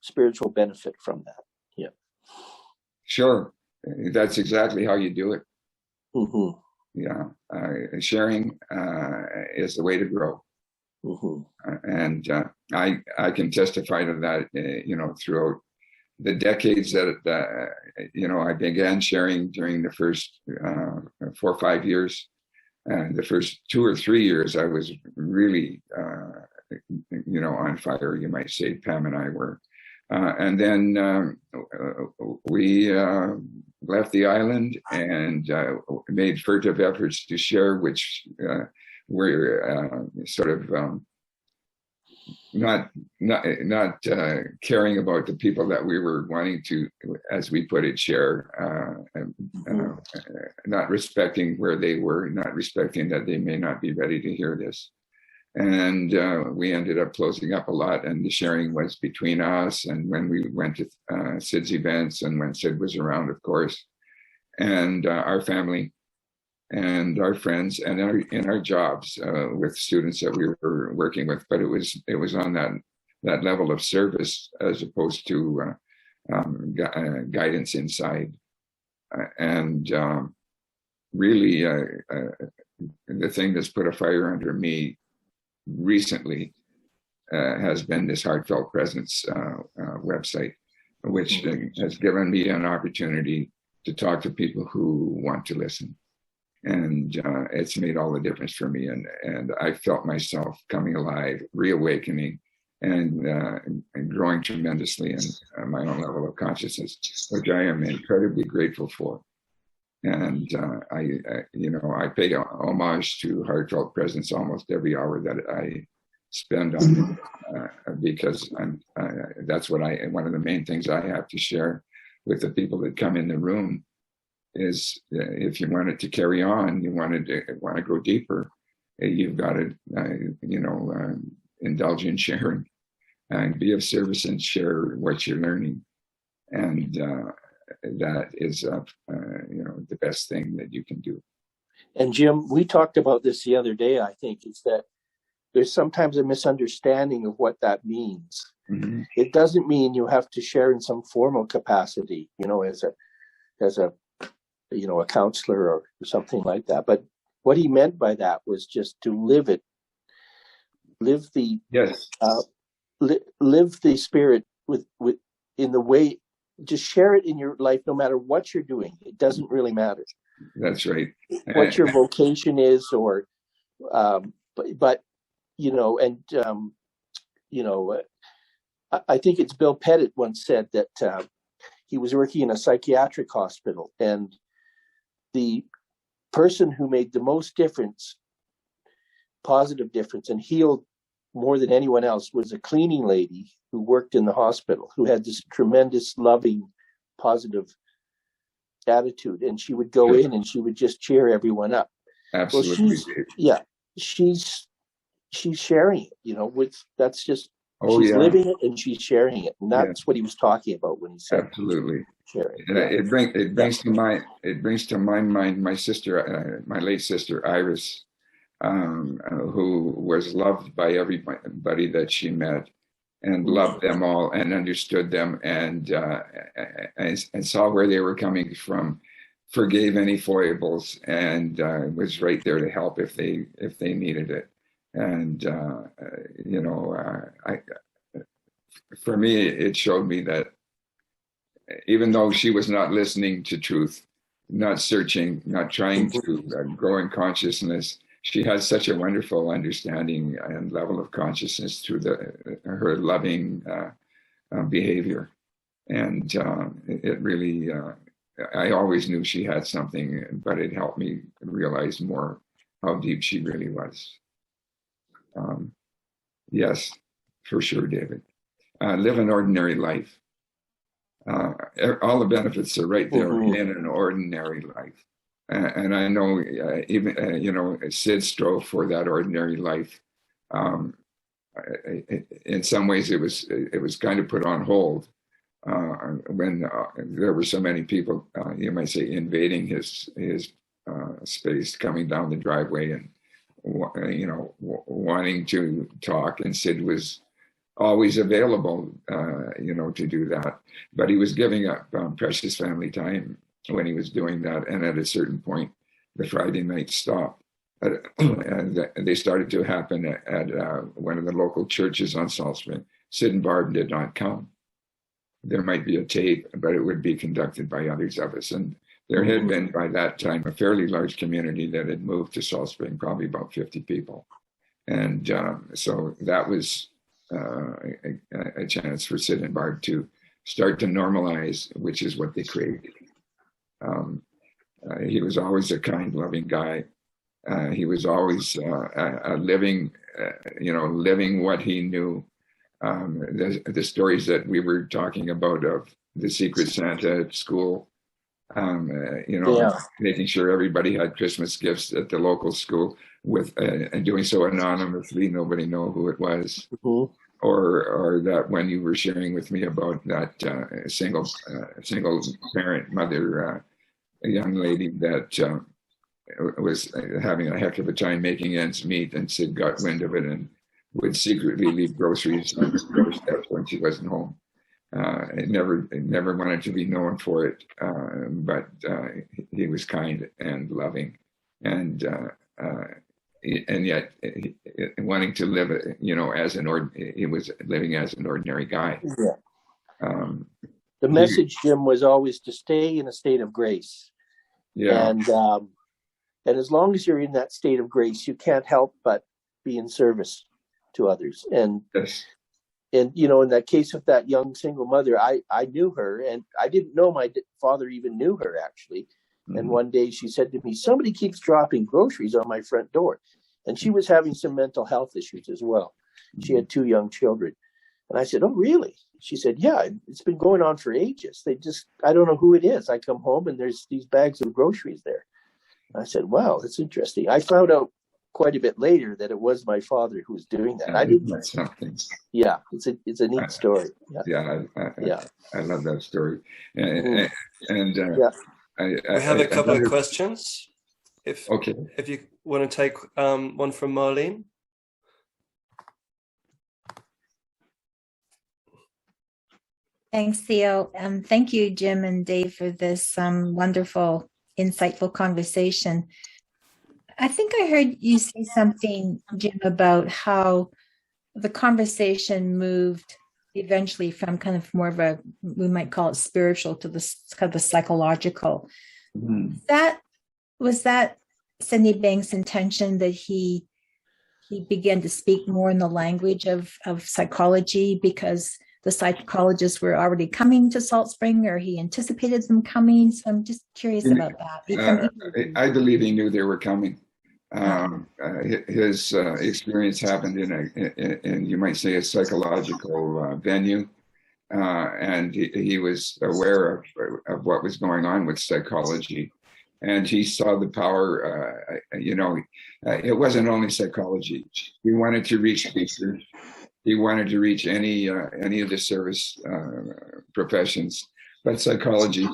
spiritual benefit from that. Yeah, sure. That's exactly how you do it. Mm-hmm. Yeah, sharing is the way to grow. Mm-hmm. And I can testify to that. Throughout the decades that I began sharing during the first 4 or 5 years, and the first 2 or 3 years, I was really on fire, you might say. Pam and I were, and then we left the island and made furtive efforts to share, which were sort of not caring about the people that we were wanting to, as we put it, share, not respecting where they were, not respecting that they may not be ready to hear this. And we ended up closing up a lot, and the sharing was between us and when we went to Syd's events, and when Syd was around, of course, and our family and our friends, and in our jobs with students that we were working with. But it was on that level of service as opposed to guidance inside. And really, the thing that's put a fire under me recently has been this Heartfelt Presence website, which has given me an opportunity to talk to people who want to listen. And it's made all the difference for me. And I felt myself coming alive, reawakening, and growing tremendously in my own level of consciousness, which I am incredibly grateful for. And I pay homage to Heartfelt Presence almost every hour that I spend on it, because that's one of the main things I have to share with the people that come in the room. Is if you want it to carry on, you want to go deeper, you've got to indulge in sharing and be of service and share what you're learning, and that is the best thing that you can do. And Jim, we talked about this the other day. I think is that there's sometimes a misunderstanding of what that means. Mm-hmm. It doesn't mean you have to share in some formal capacity, as a a counselor or something like that. But what he meant by that was just to live the spirit with in the way, just share it in your life, no matter what you're doing. It doesn't really matter. That's right. What your vocation is, or but I think it's Bill Pettit once said that he was working in a psychiatric hospital, and the person who made the most positive difference, and healed more than anyone else, was a cleaning lady who worked in the hospital, who had this tremendous, loving, positive attitude. And she would go in and she would just cheer everyone up. Absolutely. Well, she's she's sharing it, you know, that's just, Oh, she's yeah. living it and she's sharing it. And that's what he was talking about when he said absolutely. sharing. It brings to my mind my sister, my late sister Iris, who was loved by everybody that she met, and loved them all and understood them, and saw where they were coming from, forgave any foibles, and was right there to help if they needed it. And you know, for me, it showed me that even though she was not listening to truth, not searching, not trying to grow in consciousness, she had such a wonderful understanding and level of consciousness through her loving behavior. And it really, I always knew she had something, but it helped me realize more how deep she really was. Yes, for sure, David. Live an ordinary life. All the benefits are right there in an ordinary life. And I know even, you know, Syd strove for that ordinary life. In some ways, it was kind of put on hold when there were so many people, you might say, invading his space, coming down the driveway and, you know, wanting to talk. And Syd was always available, you know, to do that. But he was giving up precious family time when he was doing that. And at a certain point, the Friday night stopped. And they started to happen at one of the local churches on Salt Spring. Syd and Barb did not come. There might be a tape, but it would be conducted by others of us. And there had been, by that time, a fairly large community that had moved to Salt Spring, probably about 50 people. And so that was a chance for Syd and Barb to start to normalize, which is what they created. He was always a kind, loving guy. He was always living, you know, living what he knew. The stories that we were talking about of the Secret Santa at school, you know, making sure everybody had Christmas gifts at the local school with and doing so anonymously, nobody know who it was. Or that when you were sharing with me about that single parent mother, a young lady that was having a heck of a time making ends meet, and Syd got wind of it and would secretly leave groceries on the doorstep when she wasn't home. It never wanted to be known for it, but he was kind and loving, and yet wanting to live, you know, he was living as an ordinary guy. The message, Jim, was always to stay in a state of grace. And as long as you're in that state of grace, you can't help but be in service to others. And and you know, in that case of that young single mother, I knew her, and I didn't know my father even knew her, actually. And one day she said to me, somebody keeps dropping groceries on my front door. And she was having some mental health issues as well. She had 2 young children. And I said, oh, really? She said, yeah, it's been going on for ages. I don't know who it is. I come home and there's these bags of groceries there. And I said, wow, that's interesting. I found out quite a bit later that it was my father who was doing that. I didn't. That's something. Yeah, it's a neat story. I love that story. And we have a couple of questions. If you want to take one from Marlene. Thanks, Theo. Thank you, Jim and Dave, for this wonderful, insightful conversation. I think I heard you say something, Jim, about how the conversation moved eventually from kind of more of a, we might call it spiritual, to the kind of the psychological. Was that Syd Banks' intention, that he began to speak more in the language of psychology because the psychologists were already coming to Salt Spring, or he anticipated them coming? So I'm just curious about that. I believe he knew they were coming. His experience happened in you might say a psychological venue, and he was aware of what was going on with psychology, And he saw the power, it wasn't only psychology. He wanted to reach teachers. He wanted to reach any of the service professions. But psychology,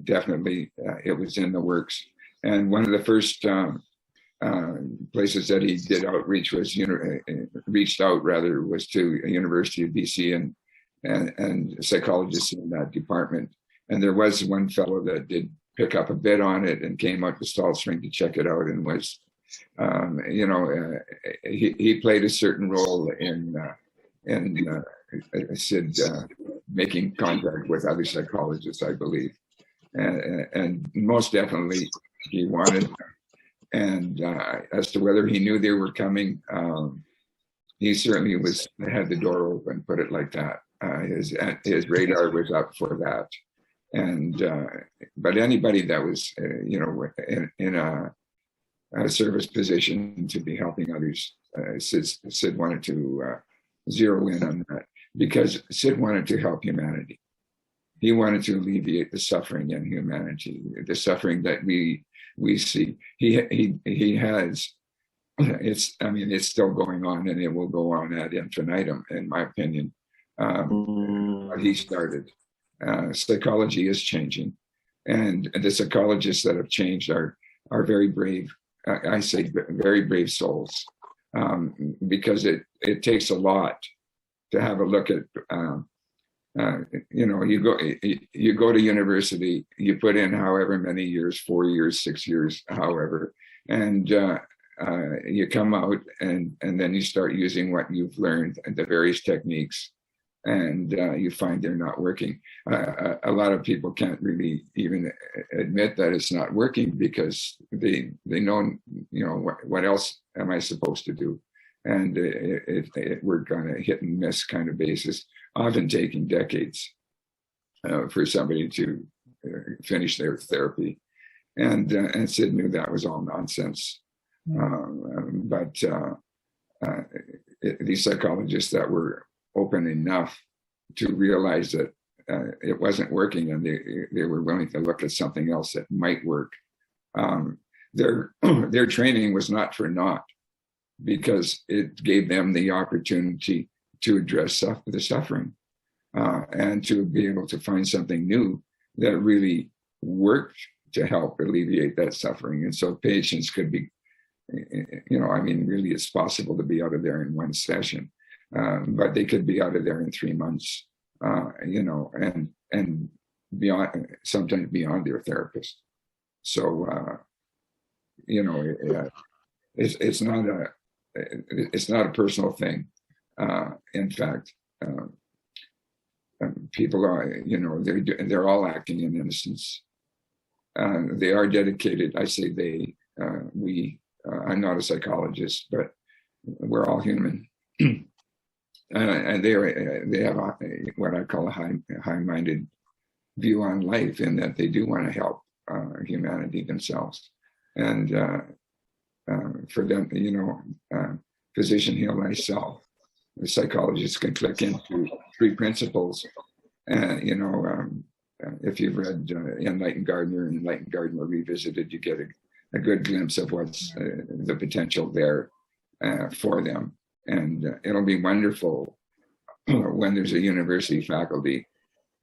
definitely, it was in the works. And one of the first places that he did outreach was was to University of BC and psychologists in that department. And there was one fellow that did pick up a bit on it and came out to Salt Spring to check it out, and was, he played a certain role in Syd making contact with other psychologists, I believe, and most definitely he wanted. And as to whether he knew they were coming, he certainly had the door open, put it like that. His radar was up for that. And but anybody that was in a service position to be helping others, Syd wanted to zero in on that, because Syd wanted to help humanity. He wanted to alleviate the suffering in humanity, the suffering that we see. He has. It's still going on, and it will go on ad infinitum, in my opinion. What he started. Psychology is changing, and the psychologists that have changed are very brave. I say very brave souls, because it takes a lot to have a look at. You go to university, you put in however many years, 4 years, 6 years, however, and you come out and then you start using what you've learned and the various techniques. And you find they're not working. A lot of people can't really even admit that it's not working, because they know, what else am I supposed to do? And it worked on a hit and miss kind of basis, often taking decades for somebody to finish their therapy. And Syd knew that was all nonsense. But these psychologists that were open enough to realize that it wasn't working, and they were willing to look at something else that might work. Their training was not for naught, because it gave them the opportunity to address the suffering, and to be able to find something new that really worked to help alleviate that suffering. And so patients could be, really it's possible to be out of there in one session. But they could be out of there in 3 months, and beyond, sometimes beyond their therapist. So, it's not a personal thing. In fact, people are, they're all acting in innocence. They are dedicated. I say they, we. I'm not a psychologist, but we're all human. And they have what I call a high-minded view on life, in that they do want to help humanity themselves. And for them, physician heal thyself. The psychologists can click into 3 principles. If you've read Enlightened Gardener and Enlightened Gardener Revisited, you get a good glimpse of what's the potential there for them. And it'll be wonderful when there's a university faculty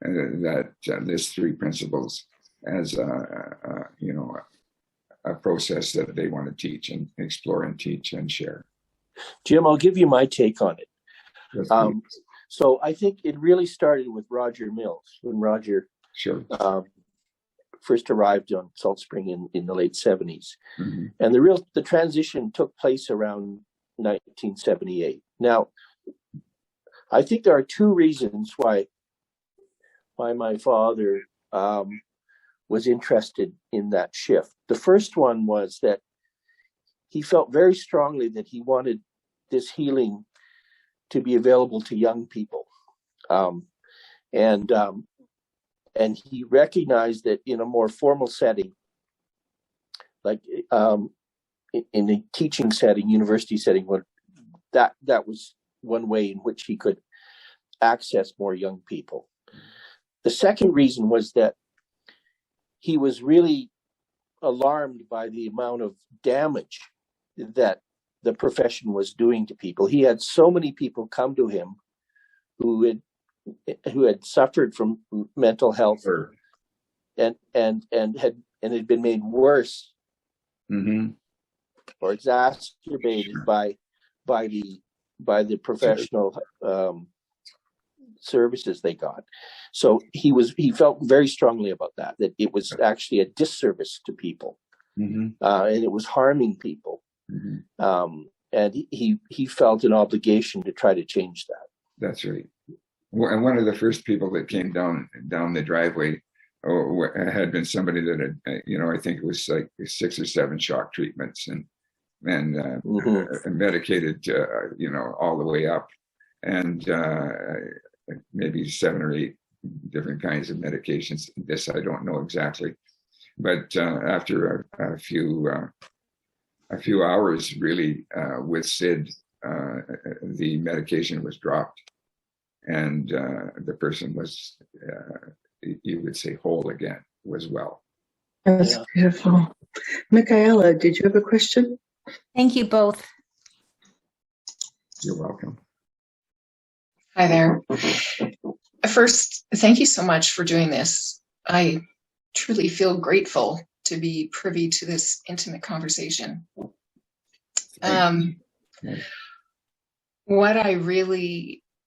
that there's 3 principles as a process that they want to teach and explore and teach and share. Jim, I'll give you my take on it. So I think it really started with Roger Mills, when Roger first arrived on Salt Spring in the late 70s. Mm-hmm. And the transition took place around 1978. Now, I think there are 2 reasons why my father was interested in that shift. The first one was that he felt very strongly that he wanted this healing to be available to young people. And he recognized that in a more formal setting, like in a teaching setting, university setting, that was one way in which he could access more young people. The second reason was that he was really alarmed by the amount of damage that the profession was doing to people. He had so many people come to him who had suffered from mental health and had been made worse or exacerbated by the professional services they got. So he felt very strongly about that it was actually a disservice to people, and it was harming people. And he felt an obligation to try to change that. That's right. And one of the first people that came down the driveway had been somebody that had, I think it was like 6 or 7 shock treatments and medicated, all the way up, and maybe 7 or 8 different kinds of medications. This I don't know exactly, but after a few hours, really, with Syd, the medication was dropped, and the person was, you would say, whole again, was well. That's beautiful. Michaela, did you have a question? Thank you both. You're welcome. Hi there. First, thank you so much for doing this. I truly feel grateful to be privy to this intimate conversation.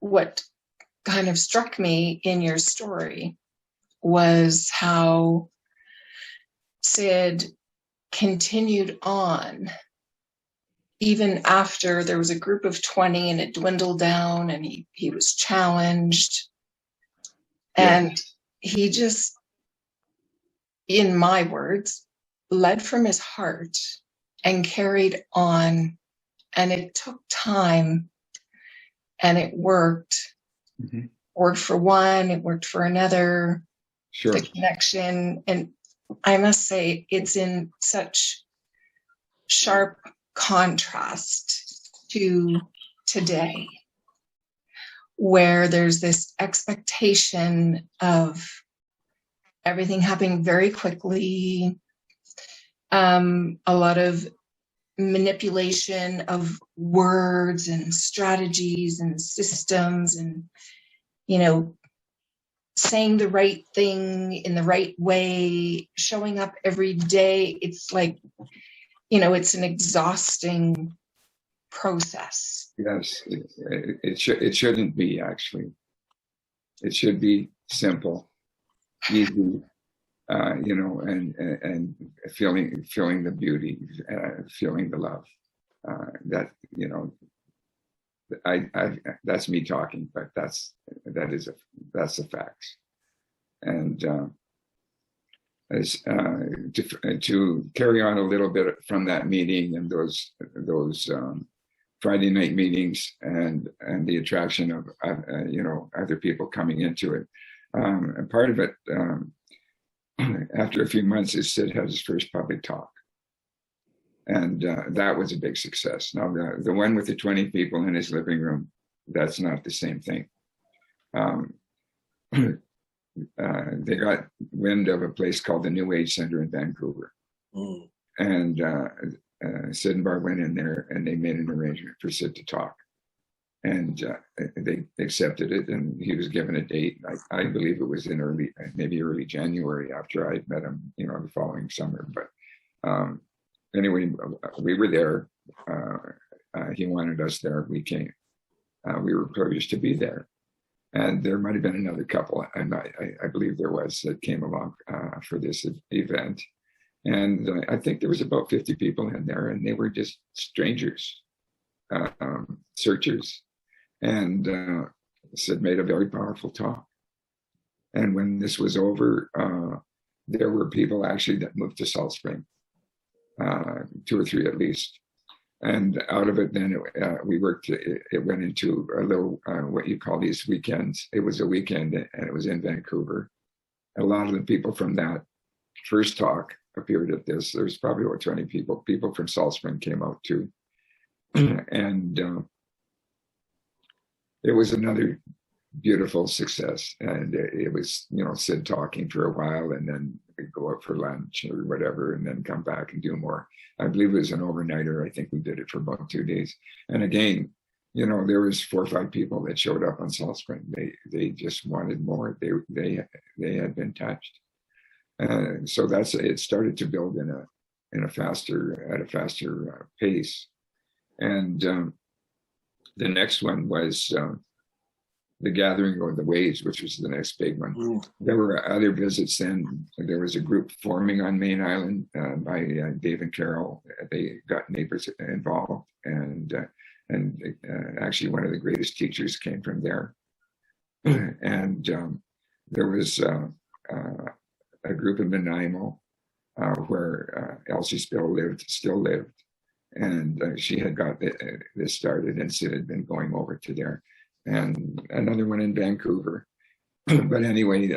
What kind of struck me in your story was how Syd continued on even after there was a group of 20 and it dwindled down, and he was challenged. And he just, in my words, led from his heart and carried on. And it took time, and it worked. Worked for one, it worked for another. Sure. The connection. And I must say, it's in such sharp contrast to today, where there's this expectation of everything happening very quickly, a lot of manipulation of words and strategies and systems, and saying the right thing in the right way, showing up every day. It's like, it's an exhausting process. Yes, it shouldn't be, actually. It should be simple, easy, and feeling the beauty, feeling the love. That's me talking, but that's the facts. And to carry on a little bit from that meeting and those Friday night meetings and the attraction of other people coming into it. And part of it, after a few months, is Syd had his first public talk. And that was a big success. Now, the one with the 20 people in his living room, that's not the same thing. They got wind of a place called the New Age Center in Vancouver. And Syd and Barb went in there, and they made an arrangement for Syd to talk. And they accepted it, and he was given a date. I believe it was in early January, after I'd met him, the following summer. But anyway, we were there. He wanted us there. We came. We were privileged to be there. And there might have been another couple, and I believe there was, that came along for this event. And I think there was about 50 people in there, and they were just strangers, searchers. And Syd made a very powerful talk. And when this was over, there were people actually that moved to Salt Spring, 2 or 3 at least. And out of it, then we worked. It went into a little what you call these weekends. It was a weekend, and it was in Vancouver. A lot of the people from that first talk appeared at this. There's probably over 20 people. People from Salt Spring came out too, and it was another beautiful success. And it was, Syd talking for a while, and then we'd go out for lunch or whatever, and then come back and do more. I believe it was an overnighter. I think we did it for about 2 days. And again, there was 4 or 5 people that showed up on Salt Spring. They just wanted more. They had been touched. So it started to build at a faster pace. And the next one was the Gathering of the Waves, which was the next big one. There were other visits then. There was a group forming on Main Island by Dave and Carol. They got neighbors involved, and actually one of the greatest teachers came from there. And there was a group in Nanaimo where Elsie still lived. And she had got this started, and Syd had been going over to there. And another one in Vancouver. But anyway,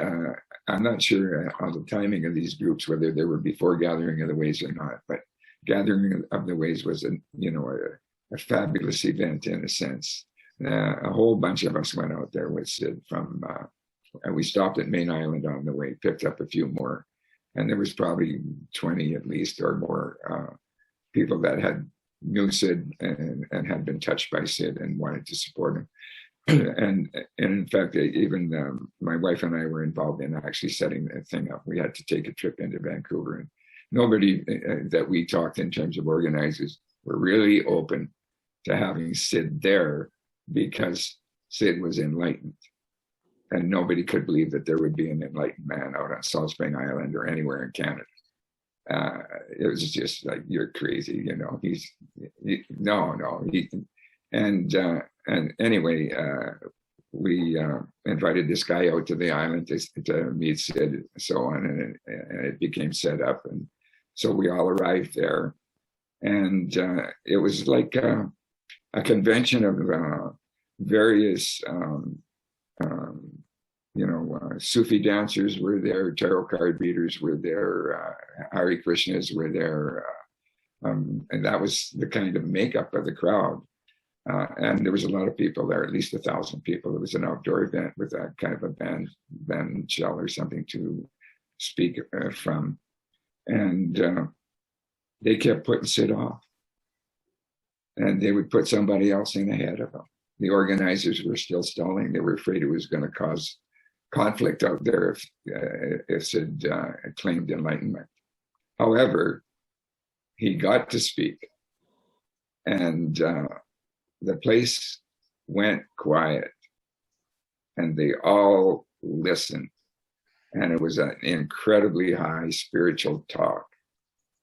I'm not sure on the timing of these groups, whether they were before Gathering of the Waves or not. But Gathering of the Waves was a fabulous event in a sense. A whole bunch of us went out there with Syd and we stopped at Main Island on the way, picked up a few more. And there was probably 20 at least or more people that knew Syd and had been touched by Syd and wanted to support him. And in fact, even my wife and I were involved in actually setting that thing up. We had to take a trip into Vancouver, and nobody that we talked in terms of organizers were really open to having Syd there, because Syd was enlightened, and nobody could believe that there would be an enlightened man out on Salt Spring Island or anywhere in Canada. It was just like, you're crazy, And anyway, we invited this guy out to the island to meet Syd and so on, and it became set up. And so we all arrived there, and it was like a convention of various, Sufi dancers were there, tarot card readers were there, Hare Krishnas were there, and that was the kind of makeup of the crowd. And there was a lot of people there, at least 1,000 people. It was an outdoor event with a kind of a band shell or something to speak from. And they kept putting Syd off. And they would put somebody else in ahead of them. The organizers were still stalling. They were afraid it was going to cause conflict out there if Syd claimed enlightenment. However, he got to speak. And the place went quiet, and they all listened. And it was an incredibly high spiritual talk.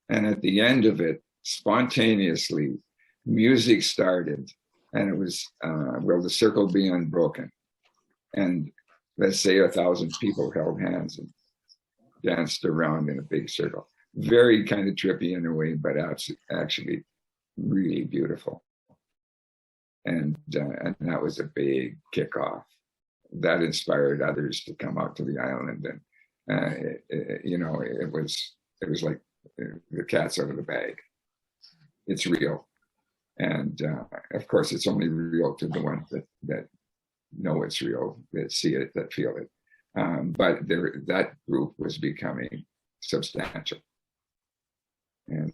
And at the end of it, spontaneously, music started, and it was, will the circle be unbroken? And let's say 1,000 people held hands and danced around in a big circle. Very kind of trippy in a way, but actually really beautiful. And that was a big kickoff. That inspired others to come out to the island, and it was like the cat's out of the bag. It's real, and of course, it's only real to the ones that know it's real, that see it, that feel it. But that group was becoming substantial. And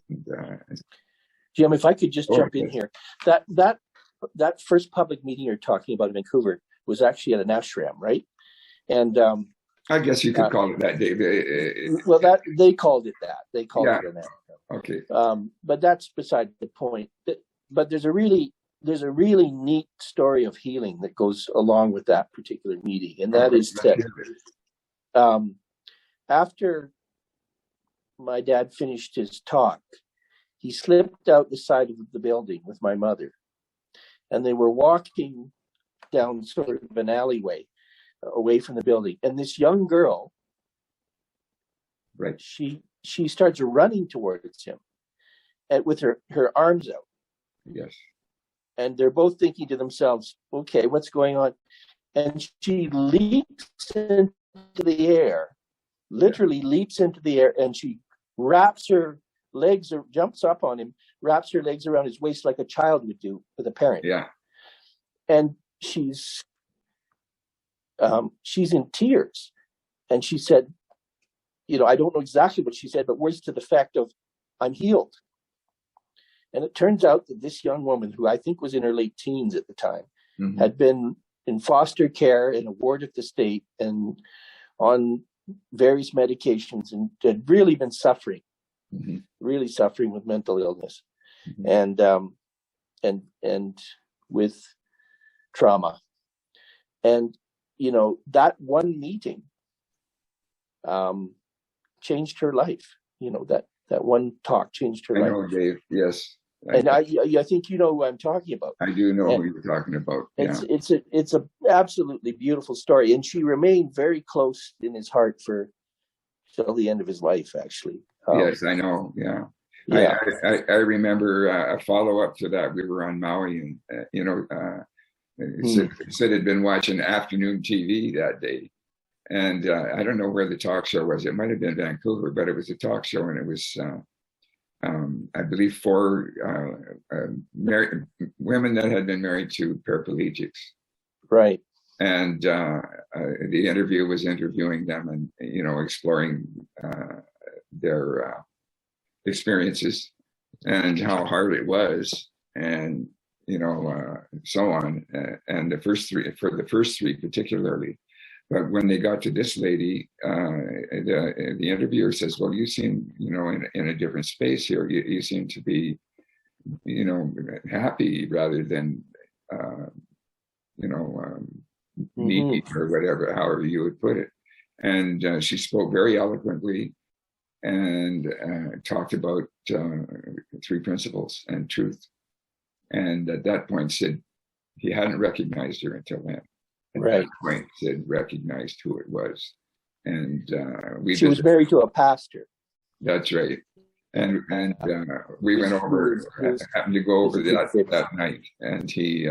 Jim, if I could just jump in here, that first public meeting you're talking about in Vancouver was actually at an ashram, right? And I guess you could call it that, Dave. Well, they called it that. They called it an ashram. Okay. But that's beside the point. But there's a really neat story of healing that goes along with that particular meeting, and that is that after my dad finished his talk, he slipped out the side of the building with my mother. And they were walking down sort of an alleyway away from the building. And this young girl, right, she starts running towards him with her arms out. Yes. And they're both thinking to themselves, okay, what's going on? And she leaps into the air, literally leaps into the air, and she wraps her legs, or jumps up on him, wraps her legs around his waist like a child would do with a parent. Yeah. And she's she's in tears. And she said, I don't know exactly what she said, but words to the effect of, I'm healed. And it turns out that this young woman, who I think was in her late teens at the time, had been in foster care in a ward of the state and on various medications, and had really been suffering, really suffering with mental illness and with trauma. And, that one meeting changed her life. That one talk changed her life. I know, Dave. Yes. I think you know who I'm talking about. I do know who you're talking about. Yeah. It's a absolutely beautiful story, and she remained very close in his heart till the end of his life. Actually, yes, I know. Yeah, yeah. I remember a follow up to that. We were on Maui, and Syd had been watching afternoon TV that day, and I don't know where the talk show was. It might have been Vancouver, but it was a talk show, and it was. I believe 4 married women that had been married to paraplegics. Right. And the interview was interviewing them and, exploring their experiences and how hard it was and, so on. And the first 3 particularly. But when they got to this lady, the interviewer says, well, you seem, in a different space here. You seem to be, happy rather than, needy or whatever, however you would put it. And she spoke very eloquently and talked about 3 principles and truth. And at that point, Syd, he hadn't recognized her until then. At that point, Syd recognized who it was, and she was married to a pastor. That's right, and we went over, happened to go over that night, and he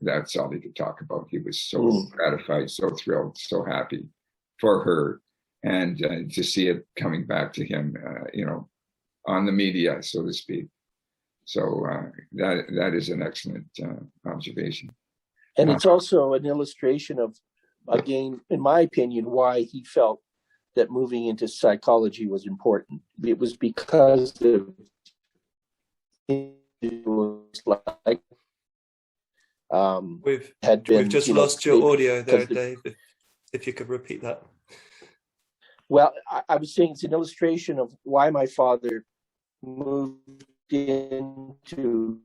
that's all he could talk about. He was so gratified, so thrilled, so happy for her, and to see it coming back to him, on the media, so to speak. So that is an excellent observation. And it's also an illustration of, again, in my opinion, why he felt that moving into psychology was important. It was because of like we've just lost your audio there, Dave. If you could repeat that. Well, I was saying it's an illustration of why my father moved into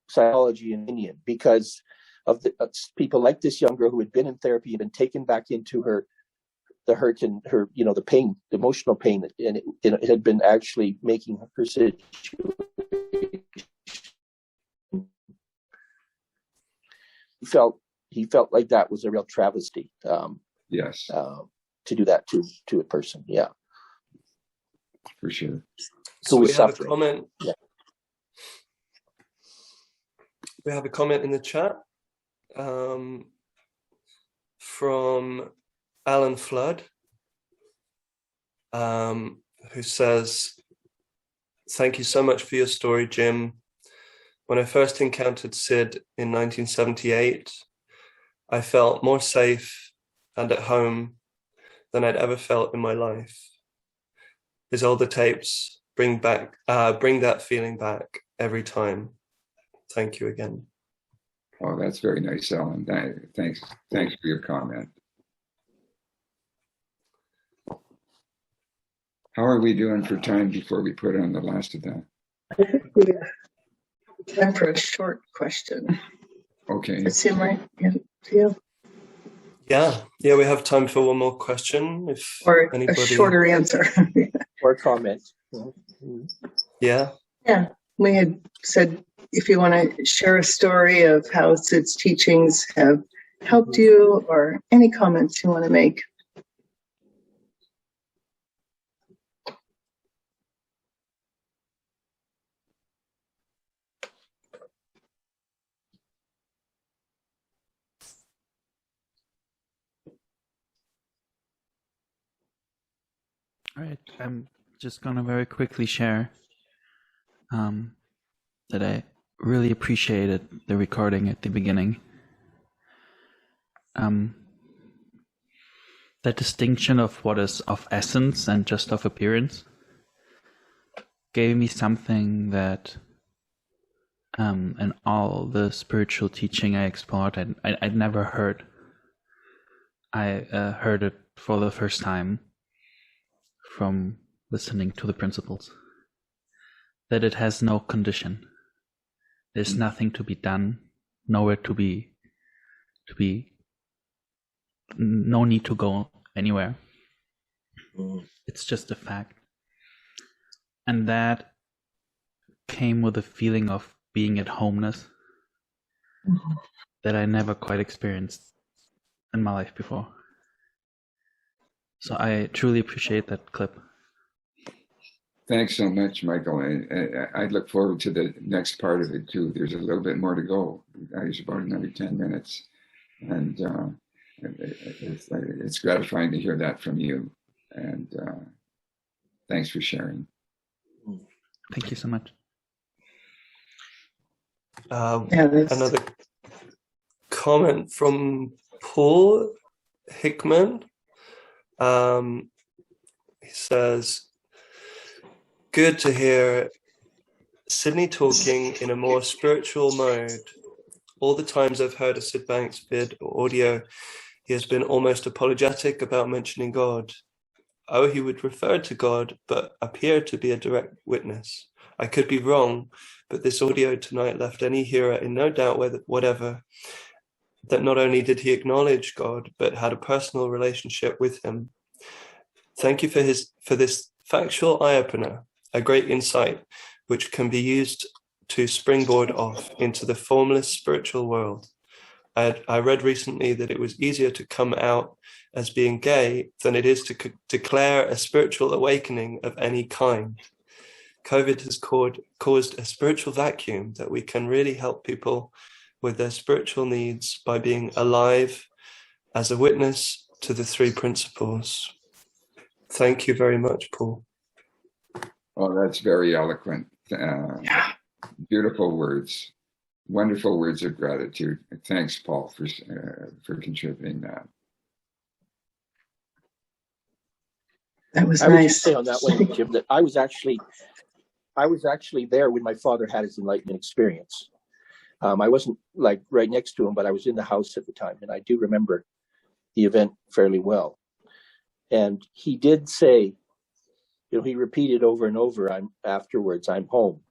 psychology in India, because of people like this young girl who had been in therapy and been taken back into the hurt and her, the pain, the emotional pain, and it had been actually making her situation. He felt like that was a real travesty. Yes. To do that to a person, yeah. For sure. So we have a comment. Yeah. We have a comment in the chat. From Alan Flood, who says, thank you so much for your story, Jim. When I first encountered Syd in 1978, I felt more safe and at home than I'd ever felt in my life. His older tapes bring that feeling back every time. Thank you again. Oh, that's very nice, Ellen. Thanks for your comment. How are we doing for time before we put on the last of that? I think we have time for a short question. Okay. Does it seem right? Yeah. Yeah, we have time for one more question. Or anybody... a shorter answer. Or comment. Yeah. Yeah, we had said, if you want to share a story of how Syd's teachings have helped you, or any comments you want to make. All right, I'm just going to very quickly share that I really appreciated the recording at the beginning. that distinction of what is of essence and just of appearance gave me something that in all the spiritual teaching I explored, I'd never heard. I heard it for the first time from listening to the principles. That it has no condition. There's nothing to be done, nowhere to be, no need to go anywhere. It's just a fact. And that came with a feeling of being at homeness that I never quite experienced in my life before. So I truly appreciate that clip. Thanks so much, Michael. I look forward to the next part of it too. There's a little bit more to go. There's about another 10 minutes. And it's gratifying to hear that from you. And thanks for sharing. Thank you so much. Another comment from Paul Hickman. He says, good to hear Sydney talking in a more spiritual mode. All the times I've heard a Syd Banks vid or audio, he has been almost apologetic about mentioning God. Oh, he would refer to God, but appear to be a direct witness. I could be wrong, but this audio tonight left any hearer in no doubt whatever, that not only did he acknowledge God, but had a personal relationship with him. Thank you for this factual eye-opener, a great insight which can be used to springboard off into the formless spiritual world. I read recently that it was easier to come out as being gay than it is to declare a spiritual awakening of any kind. COVID has caused a spiritual vacuum that we can really help people with their spiritual needs by being alive as a witness to the three principles. Thank you very much, Paul. Oh, that's very eloquent. Beautiful words. Wonderful words of gratitude. Thanks, Paul, for contributing that. That was I would nice. just say on that one, Jim, that I was actually there when my father had his enlightenment experience. I wasn't like right next to him, but I was in the house at the time, and I do remember the event fairly well. And he did say, he repeated over and over afterwards, I'm home.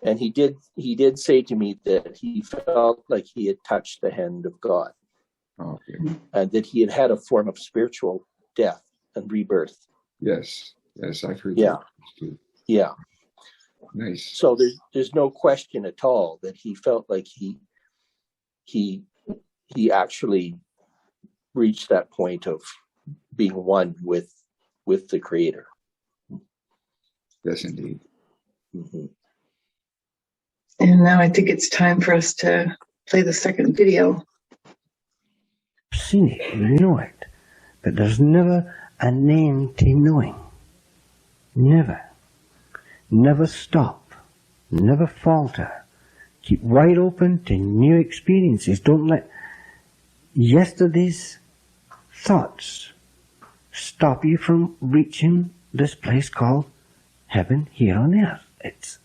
And he did say to me that he felt like he had touched the hand of God. Okay. And that he had had a form of spiritual death and rebirth. Yes, I've heard that too. Yeah. Nice. So there's no question at all that he felt like he actually reached that point of being one with the Creator. Yes, indeed. Mm-hmm. And now I think it's time for us to play the second video. I've seen it, you know it, but there's never a name to knowing. Never. Never stop. Never falter. Keep wide open to new experiences. Don't let yesterday's thoughts stop you from reaching this place called heaven here on earth.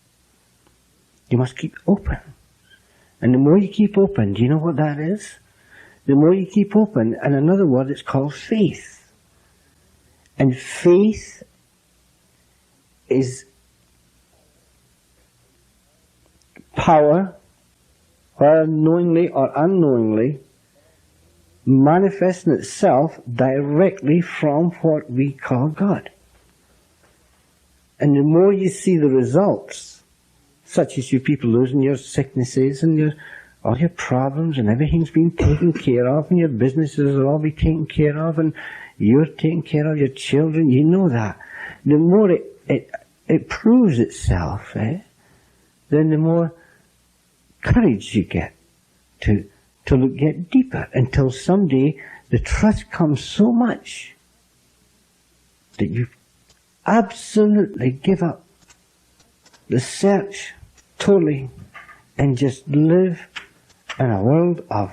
You must keep open. And the more you keep open, do you know what that is? The more you keep open, and another word, it's called faith. And faith is power, whether knowingly or unknowingly, manifesting itself directly from what we call God. And the more you see the results, such as you people losing your sicknesses and all your problems and everything's been taken care of and your businesses will all be taken care of and you're taking care of your children, you know that. The more it proves itself, then the more courage you get to get deeper until someday the trust comes so much that you absolutely give up the search totally and just live in a world of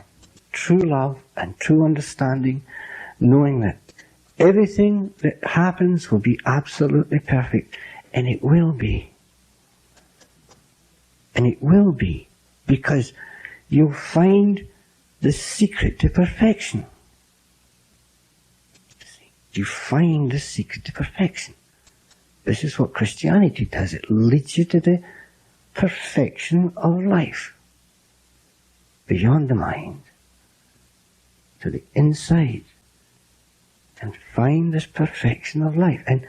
true love and true understanding, knowing that Everything that happens will be absolutely perfect, and it will be. And it will be, because you'll find the secret to perfection. You find the secret to perfection. This is what Christianity does. It leads you to the perfection of life, beyond the mind, to the inside, and find this perfection of life. And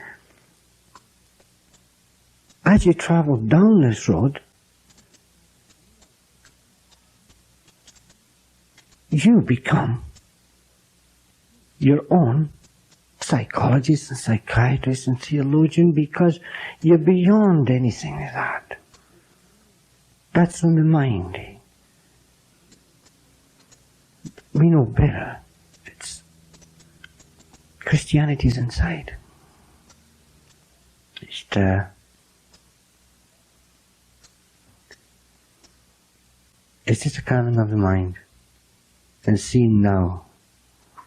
as you travel down this road, you become your own psychologist and psychiatrist and theologian, because you're beyond anything like that. That's on the mind. We know better. Christianity's inside. It's just a calming of the mind and seeing now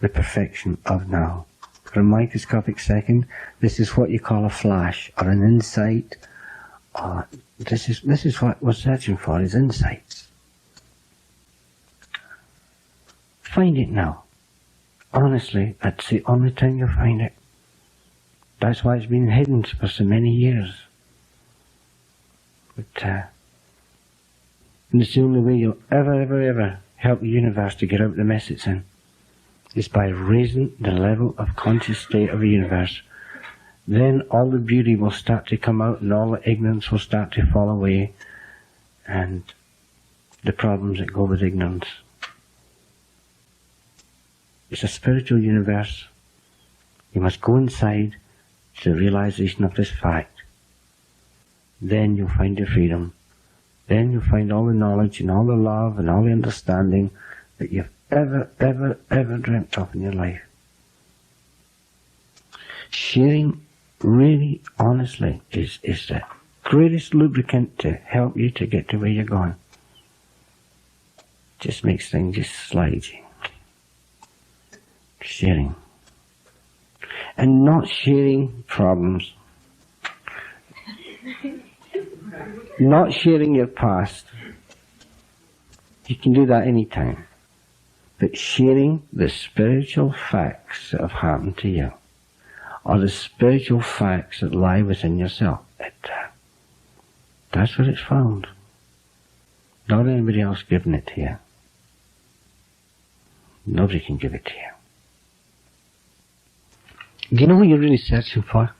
the perfection of now. For a microscopic second, this is what you call a flash or an insight. This is what we're searching for, is insights. Find it now. Honestly, that's the only time you'll find it. That's why it's been hidden for so many years. But and it's the only way you'll ever help the universe to get out the mess it's in, is by raising the level of conscious state of the universe. Then all the beauty will start to come out, and all the ignorance will start to fall away, and the problems that go with ignorance. It's a spiritual universe. You must go inside to the realization of this fact. Then you'll find your freedom. Then you'll find all the knowledge and all the love and all the understanding that you've ever dreamt of in your life. Sharing really honestly is the greatest lubricant to help you to get to where you're going. Just makes things just slide. Sharing. And not sharing problems. Not sharing your past. You can do that anytime. But sharing the spiritual facts that have happened to you, or the spiritual facts that lie within yourself, that's where it's found. Not anybody else giving it to you. Nobody can give it to you. Do you know what you're really searching for?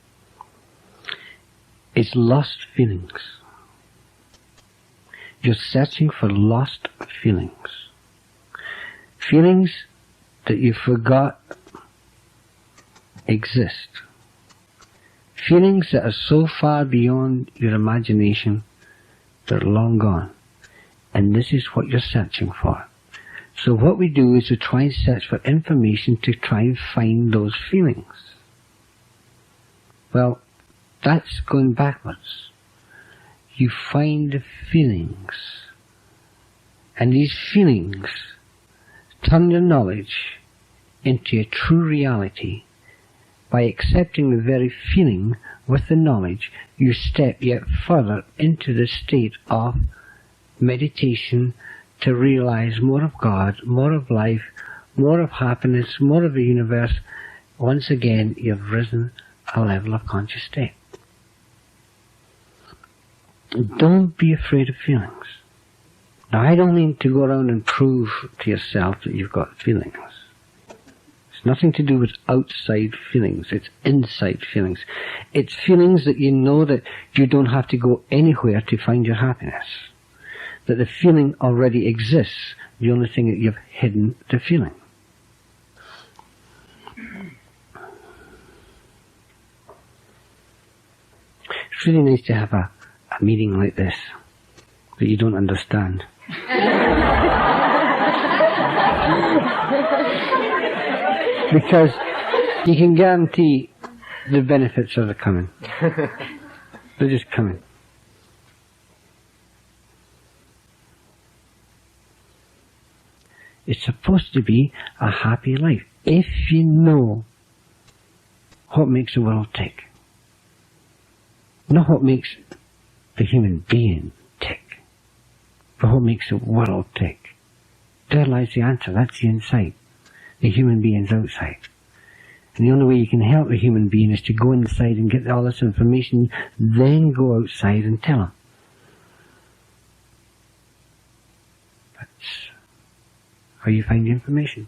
It's lost feelings. You're searching for lost feelings. Feelings that you forgot exist. Feelings that are so far beyond your imagination, they're long gone. And this is what you're searching for. So what we do is to try and search for information to try and find those feelings. Well, that's going backwards. You find the feelings, and these feelings turn your knowledge into a true reality. By accepting the very feeling with the knowledge, you step yet further into the state of meditation to realize more of God, more of life, more of happiness, more of the universe. Once again, you've risen a level of conscious state. Don't be afraid of feelings. Now, I don't mean to go around and prove to yourself that you've got feelings. It's nothing to do with outside feelings. It's inside feelings. It's feelings that you know that you don't have to go anywhere to find your happiness. That the feeling already exists. The only thing that you've hidden the feeling. It's really nice to have a meeting like this that you don't understand. Because you can guarantee the benefits are coming. They're just coming. It's supposed to be a happy life. If you know what makes the world tick. Not what makes the human being tick, but what makes the world tick. There lies the answer. That's the inside. The human being's outside. And the only way you can help a human being is to go inside and get all this information, then go outside and tell them. That's how you find the information.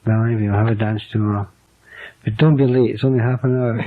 Well, maybe I'll have a dance tomorrow. But don't be late, it's only half an hour.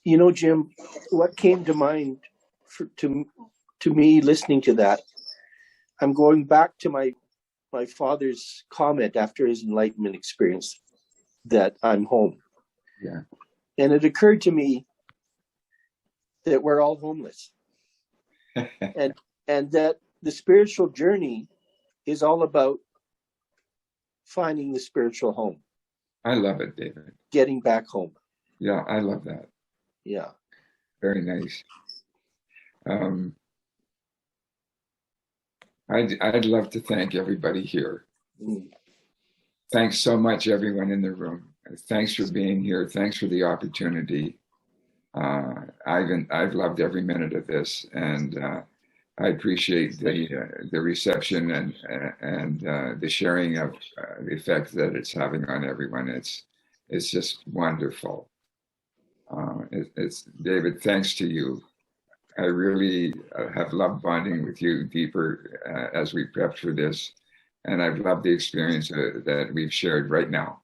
You know, Jim, what came to mind to me listening to that, I'm going back to my father's comment after his enlightenment experience that I'm home. Yeah. And it occurred to me that we're all homeless. and that the spiritual journey is all about finding the spiritual home. I love it, David. Getting back home. Yeah, I love that. Yeah. Very nice. I'd love to thank everybody here. Thanks so much, everyone in the room. Thanks for being here. Thanks for the opportunity. I've loved every minute of this, and I appreciate the reception and the sharing of the effect that it's having on everyone. It's just wonderful. It's David, thanks to you. I really have loved bonding with you deeper as we prepped for this. And I've loved the experience that we've shared right now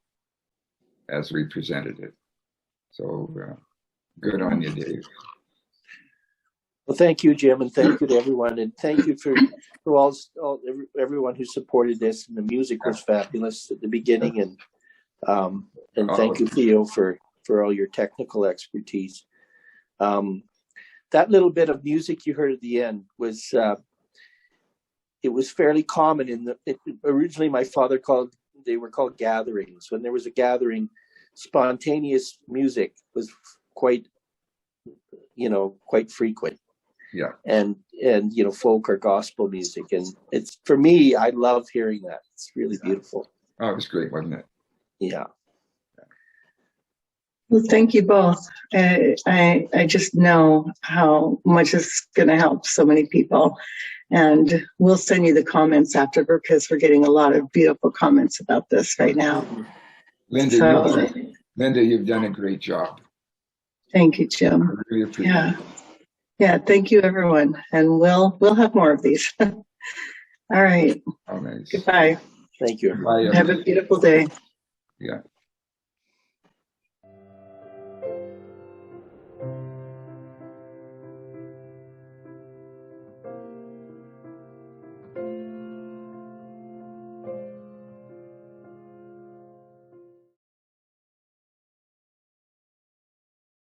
as we presented it. So good on you, Dave. Well, thank you, Jim, and thank you to everyone. And thank you for everyone who supported this. And the music was fabulous at the beginning. And thank you, Theo, for all your technical expertise. That little bit of music you heard at the end was, it was fairly common originally my father they were called gatherings. When there was a gathering, spontaneous music was quite frequent. Yeah. And folk or gospel music. And it's, for me, I love hearing that. It's really beautiful. Oh, it was great, wasn't it? Yeah. Well, thank you both. I just know how much it's going to help so many people. And we'll send you the comments after, because we're getting a lot of beautiful comments about this right now. Linda, you've done a great job. Thank you, Jim. I really appreciate it. Yeah, thank you, everyone. And we'll have more of these. All right. Oh, nice. Goodbye. Thank you. Bye, have a beautiful day. Yeah.